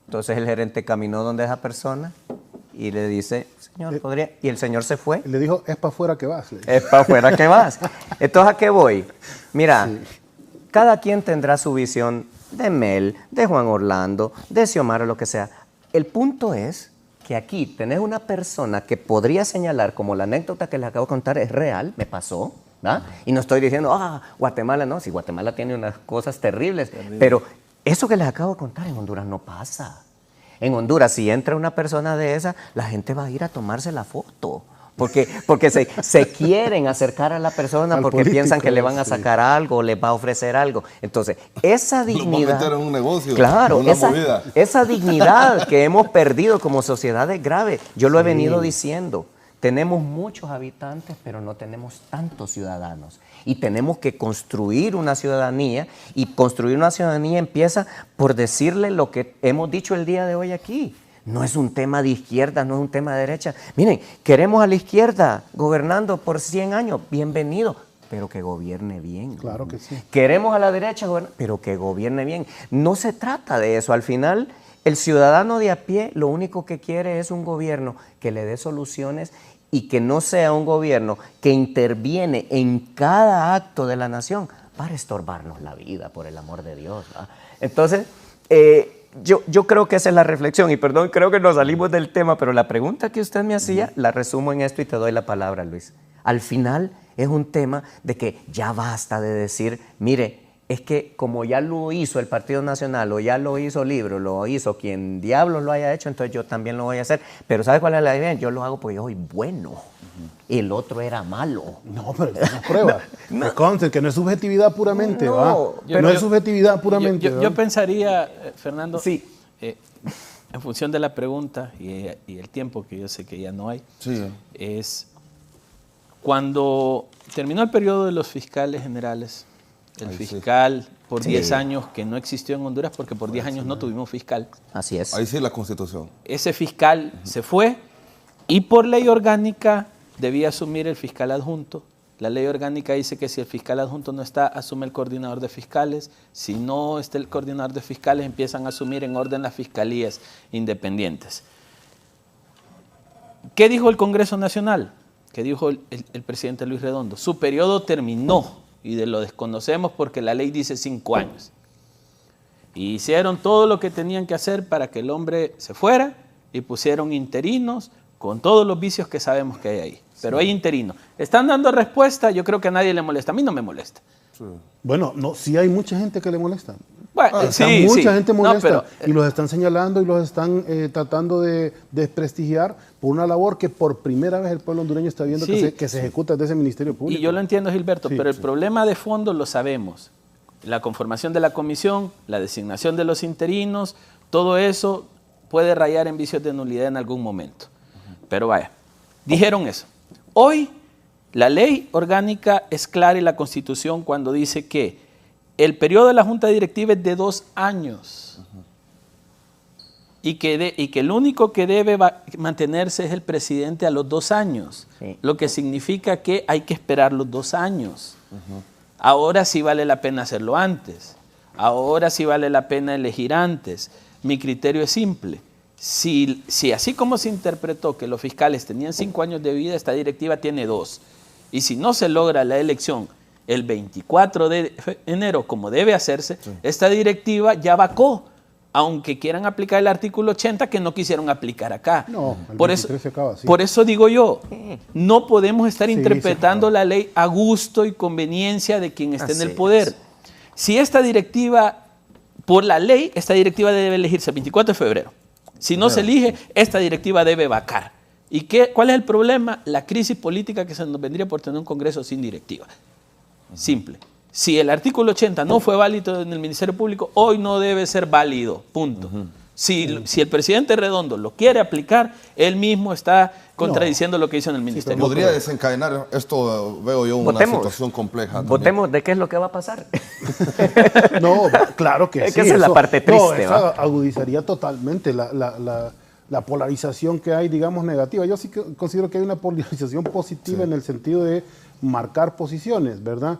Entonces el gerente caminó donde esa persona y le dice, señor, ¿podría? Y el señor se fue. Le dijo, es para afuera que vas. Es para afuera que vas. Entonces, ¿a qué voy? Mira, Cada quien tendrá su visión de Mel, de Juan Orlando, de Xiomara, lo que sea. El punto es que aquí tenés una persona que podría señalar, como la anécdota que les acabo de contar es real, me pasó, ¿verdad? Y no estoy diciendo, Guatemala no, si Guatemala tiene unas cosas terribles, pero eso que les acabo de contar en Honduras no pasa. En Honduras, si entra una persona de esa, la gente va a ir a tomarse la foto. Porque se quieren acercar a la persona porque político, piensan que le van a sacar algo, les va a ofrecer algo. Entonces, esa dignidad... meter en un negocio, claro, esa dignidad que hemos perdido como sociedad es grave. Yo lo he venido diciendo. Tenemos muchos habitantes, pero no tenemos tantos ciudadanos. Y tenemos que construir una ciudadanía, y construir una ciudadanía empieza por decirle lo que hemos dicho el día de hoy aquí. No es un tema de izquierda, no es un tema de derecha. Miren, queremos a la izquierda gobernando por 100 años, bienvenido, pero que gobierne bien. Claro que sí. Queremos a la derecha, pero que gobierne bien. No se trata de eso. Al final, el ciudadano de a pie lo único que quiere es un gobierno que le dé soluciones y que no sea un gobierno que interviene en cada acto de la nación para estorbarnos la vida, por el amor de Dios, ¿verdad? Entonces, yo creo que esa es la reflexión, y perdón, creo que nos salimos del tema, pero la pregunta que usted me hacía, la resumo en esto y te doy la palabra, Luis. Al final es un tema de que ya basta de decir, mire, es que como ya lo hizo el Partido Nacional, o ya lo hizo Libro, lo hizo quien diablos lo haya hecho, entonces yo también lo voy a hacer. Pero ¿sabe cuál es la idea? Yo lo hago porque yo soy bueno. El otro era malo. No, pero es una prueba. No. Que no es subjetividad puramente, no es subjetividad puramente. Yo pensaría, Fernando, sí. En función de la pregunta y el tiempo que yo sé que ya no hay, es cuando terminó el periodo de los fiscales generales, el fiscal por 10 años que no existió en Honduras porque por 10 años no tuvimos fiscal. Así es. Ahí sí la Constitución. Ese fiscal se fue y por ley orgánica debía asumir el fiscal adjunto. La ley orgánica dice que si el fiscal adjunto no está, asume el coordinador de fiscales. Si no está el coordinador de fiscales, empiezan a asumir en orden las fiscalías independientes. ¿Qué dijo el Congreso Nacional? ¿Qué dijo el presidente Luis Redondo? Su periodo terminó. Y lo desconocemos porque la ley dice 5 años. Y hicieron todo lo que tenían que hacer para que el hombre se fuera y pusieron interinos con todos los vicios que sabemos que hay ahí. Pero hay interinos. ¿Están dando respuesta? Yo creo que a nadie le molesta. A mí no me molesta. Sí. Bueno, no, sí hay mucha gente que le molesta. Bueno, mucha gente molesta y los están señalando y los están tratando de desprestigiar por una labor que por primera vez el pueblo hondureño está viendo que se ejecuta desde ese Ministerio Público. Y yo lo entiendo, Gilberto, pero el problema de fondo lo sabemos. La conformación de la comisión, la designación de los interinos, todo eso puede rayar en vicios de nulidad en algún momento. Pero vaya, dijeron eso. Hoy la ley orgánica es clara y la Constitución cuando dice que el periodo de la Junta Directiva es de 2 años y que el único que debe mantenerse es el presidente a los 2 años, lo que significa que hay que esperar los 2 años. Ahora sí vale la pena hacerlo antes, ahora sí vale la pena elegir antes. Mi criterio es simple. Si así como se interpretó que los fiscales tenían 5 años de vida, esta directiva tiene 2. Y si no se logra la elección el 24 de enero, como debe hacerse, esta directiva ya vacó, aunque quieran aplicar el artículo 80 que no quisieron aplicar acá. No, el 23 se acaba así. Por eso digo yo, no podemos estar interpretando la ley a gusto y conveniencia de quien esté en el poder. Si esta directiva, por la ley, esta directiva debe elegirse el 24 de febrero. Si no se elige, esta directiva debe vacar. ¿Y cuál es el problema? La crisis política que se nos vendría por tener un Congreso sin directiva. Simple. Si el artículo 80 no fue válido en el Ministerio Público, hoy no debe ser válido, punto. Si el presidente Redondo lo quiere aplicar, él mismo está contradiciendo lo que hizo en el Ministerio. Podría desencadenar esto, veo yo, una situación compleja. Votemos de qué es lo que va a pasar. No, claro que sí. Que esa es la parte triste. Eso agudizaría totalmente la polarización que hay, digamos, negativa. Yo sí que considero que hay una polarización positiva en el sentido de marcar posiciones, ¿verdad?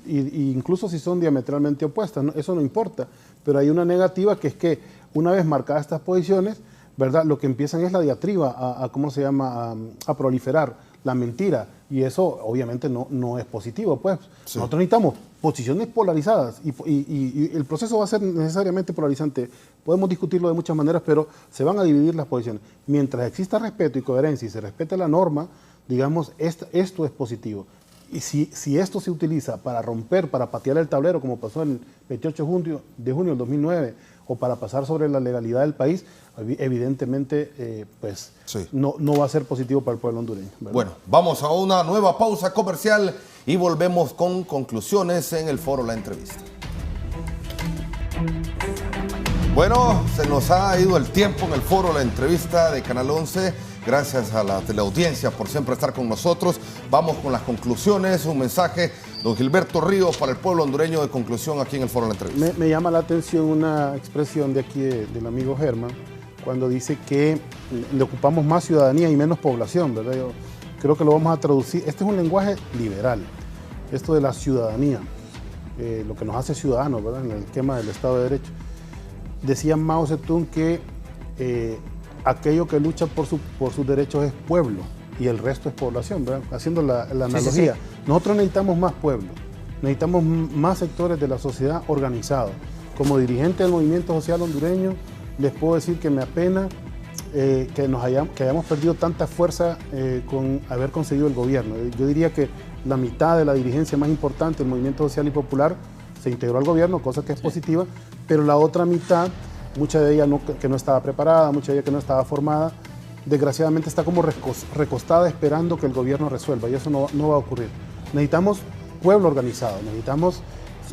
Incluso si son diametralmente opuestas, ¿no? Eso no importa, pero hay una negativa que es que una vez marcadas estas posiciones, ¿verdad? Lo que empiezan es la diatriba, ¿cómo se llama? A proliferar, la mentira, y eso obviamente no es positivo, pues. Nosotros necesitamos posiciones polarizadas y el proceso va a ser necesariamente polarizante. Podemos discutirlo de muchas maneras, pero se van a dividir las posiciones. Mientras exista respeto y coherencia y se respete la norma, digamos, esto es positivo. Y si esto se utiliza para romper, para patear el tablero, como pasó el 28 de junio del 2009, o para pasar sobre la legalidad del país, evidentemente no va a ser positivo para el pueblo hondureño, ¿verdad? Bueno, vamos a una nueva pausa comercial y volvemos con conclusiones en el foro La Entrevista. Bueno, se nos ha ido el tiempo en el foro La Entrevista de Canal 11. Gracias a la teleaudiencia por siempre estar con nosotros. Vamos con las conclusiones. Un mensaje, don Gilberto Ríos, para el pueblo hondureño de conclusión aquí en el foro La Entrevista. Me llama la atención una expresión de aquí del amigo Germán, cuando dice que le ocupamos más ciudadanía y menos población, ¿verdad? Yo creo que lo vamos a traducir. Este es un lenguaje liberal, esto de la ciudadanía, lo que nos hace ciudadanos, ¿verdad? En el esquema del Estado de Derecho. Decía Mao Zedong que aquello que lucha por sus derechos es pueblo y el resto es población, ¿verdad? Haciendo la analogía. Sí. Nosotros necesitamos más pueblo, necesitamos más sectores de la sociedad organizados. Como dirigente del movimiento social hondureño, les puedo decir que me apena que hayamos perdido tanta fuerza con haber conseguido el gobierno. Yo diría que la mitad de la dirigencia más importante del movimiento social y popular se integró al gobierno, cosa que es positiva, pero la otra mitad, mucha de ella que no estaba preparada, mucha de ella que no estaba formada, desgraciadamente está como recostada esperando que el gobierno resuelva, y eso no va a ocurrir. Necesitamos pueblo organizado, necesitamos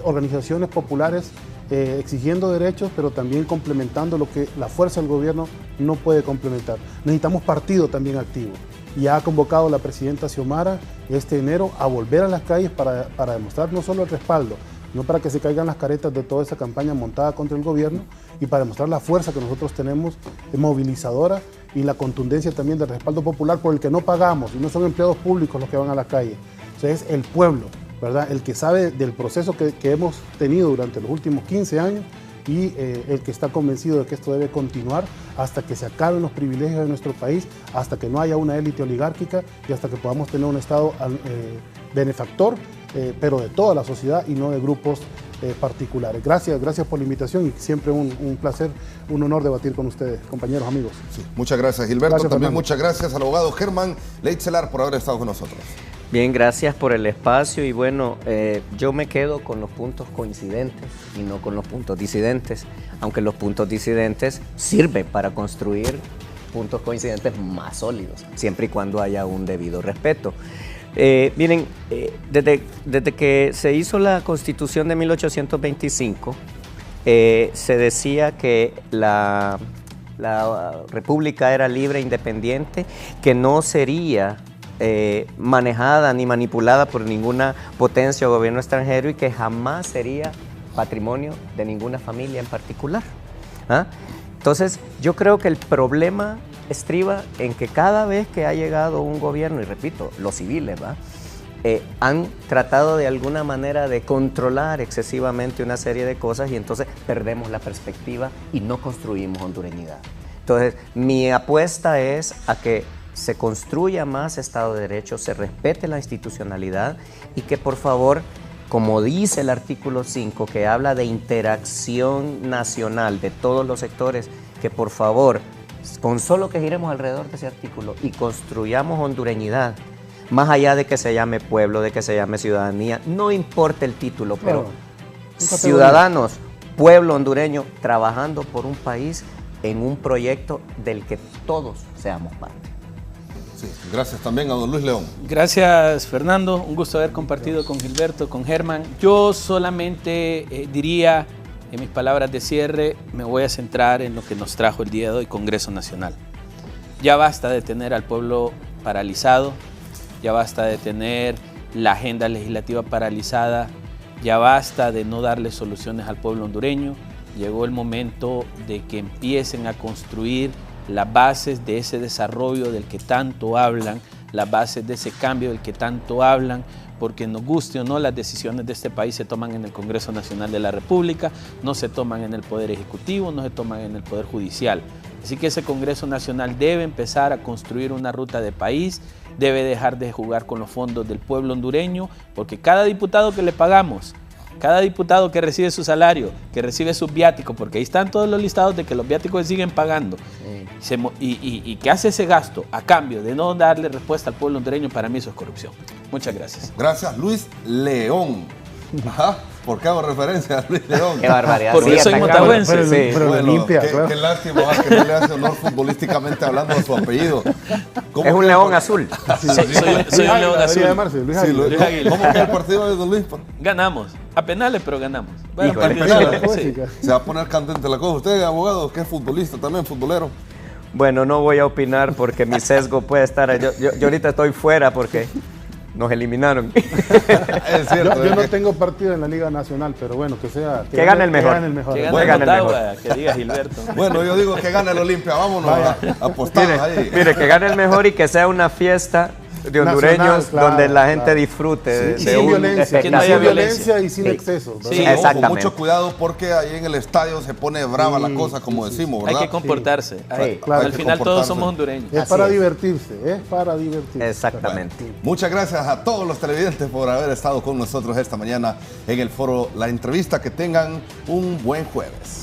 organizaciones populares exigiendo derechos, pero también complementando lo que la fuerza del gobierno no puede complementar. Necesitamos partido también activo. Y ha convocado la presidenta Xiomara este enero a volver a las calles para demostrar no solo el respaldo, no para que se caigan las caretas de toda esa campaña montada contra el gobierno, y para demostrar la fuerza que nosotros tenemos movilizadora y la contundencia también del respaldo popular por el que no pagamos, y no son empleados públicos los que van a la calle. O sea, es el pueblo, ¿verdad? El que sabe del proceso que hemos tenido durante los últimos 15 años y el que está convencido de que esto debe continuar hasta que se acaben los privilegios de nuestro país, hasta que no haya una élite oligárquica y hasta que podamos tener un Estado benefactor, pero de toda la sociedad y no de grupos particulares. Gracias por la invitación y siempre un placer, un honor debatir con ustedes, compañeros, amigos. Sí, muchas gracias, Gilberto. Gracias, también muchas gracias al abogado Germán Leitzelar por haber estado con nosotros. Bien, gracias por el espacio y bueno, yo me quedo con los puntos coincidentes y no con los puntos disidentes, aunque los puntos disidentes sirven para construir puntos coincidentes más sólidos, siempre y cuando haya un debido respeto. Miren, desde que se hizo la Constitución de 1825, se decía que la República era libre e independiente, que no sería manejada ni manipulada por ninguna potencia o gobierno extranjero y que jamás sería patrimonio de ninguna familia en particular. ¿Ah? Entonces, yo creo que el problema estriba en que cada vez que ha llegado un gobierno, y repito, los civiles, ¿va? Han tratado de alguna manera de controlar excesivamente una serie de cosas y entonces perdemos la perspectiva y no construimos hondureñidad. Entonces, mi apuesta es a que se construya más Estado de Derecho, se respete la institucionalidad y que por favor, como dice el artículo 5, que habla de interacción nacional de todos los sectores, que por favor, con solo que giremos alrededor de ese artículo y construyamos hondureñidad, más allá de que se llame pueblo, de que se llame ciudadanía, no importa el título, pero ciudadanos, pueblo hondureño, trabajando por un país en un proyecto del que todos seamos parte. Sí, gracias también a don Luis León. Gracias, Fernando. Un gusto haber compartido con Gilberto, con Germán. Yo solamente diría, en mis palabras de cierre, me voy a centrar en lo que nos trajo el día de hoy, Congreso Nacional. Ya basta de tener al pueblo paralizado, ya basta de tener la agenda legislativa paralizada, ya basta de no darle soluciones al pueblo hondureño. Llegó el momento de que empiecen a construir las bases de ese desarrollo del que tanto hablan, las bases de ese cambio del que tanto hablan, porque nos guste o no, las decisiones de este país se toman en el Congreso Nacional de la República, no se toman en el Poder Ejecutivo, no se toman en el Poder Judicial. Así que ese Congreso Nacional debe empezar a construir una ruta de país, debe dejar de jugar con los fondos del pueblo hondureño, porque cada diputado que le pagamos Cada diputado que recibe su salario, que recibe sus viáticos, porque ahí están todos los listados de que los viáticos se siguen pagando, y que hace ese gasto a cambio de no darle respuesta al pueblo hondureño, para mí eso es corrupción. Muchas gracias. Gracias, Luis León. Ajá. ¿Por qué hago referencia a Luis León? Qué barbaridad. Porque Sí, soy está motagüense. cabrón. Sí. Pero Bueno, limpia, qué, claro. qué lástima que no le hace honor futbolísticamente hablando de su apellido. ¿Cómo Es un queda león el azul. Soy un león azul. Luis Sí, Águila. Luis Águila. ¿Cómo queda el partido de Don Luis? Ganamos. A penales, pero ganamos. Bueno, Híjole. partido Penales. sí. Se va a poner candente la cosa. Usted, abogado, que es futbolista también, futbolero. Bueno, no voy a opinar porque mi sesgo puede estar. Yo ahorita estoy fuera porque nos eliminaron. Es cierto. Yo no tengo partido en la Liga Nacional, pero bueno, que sea. Que gane el mejor. Que gane el mejor. Que gane Bueno, Motagua, que diga Gilberto. Bueno, yo digo que gane el Olimpia. Vámonos a apostar ahí. Mire, que gane el mejor y que sea una fiesta de hondureños Nacional, claro, donde la gente claro. disfrute Sí, de sin un violencia, que no haya sin espectáculo. violencia y sin Sí. exceso. ¿verdad? Sí, Ojo, exactamente. mucho cuidado porque ahí en el estadio se pone brava la cosa, como decimos, Hay ¿verdad? que comportarse. Ay, claro, al hay que final todos comportarse. somos hondureños. Es Así para es. divertirse, es para divertirse. Exactamente. Muchas gracias a todos los televidentes por haber estado con nosotros esta mañana en el foro La Entrevista. Que tengan un buen jueves.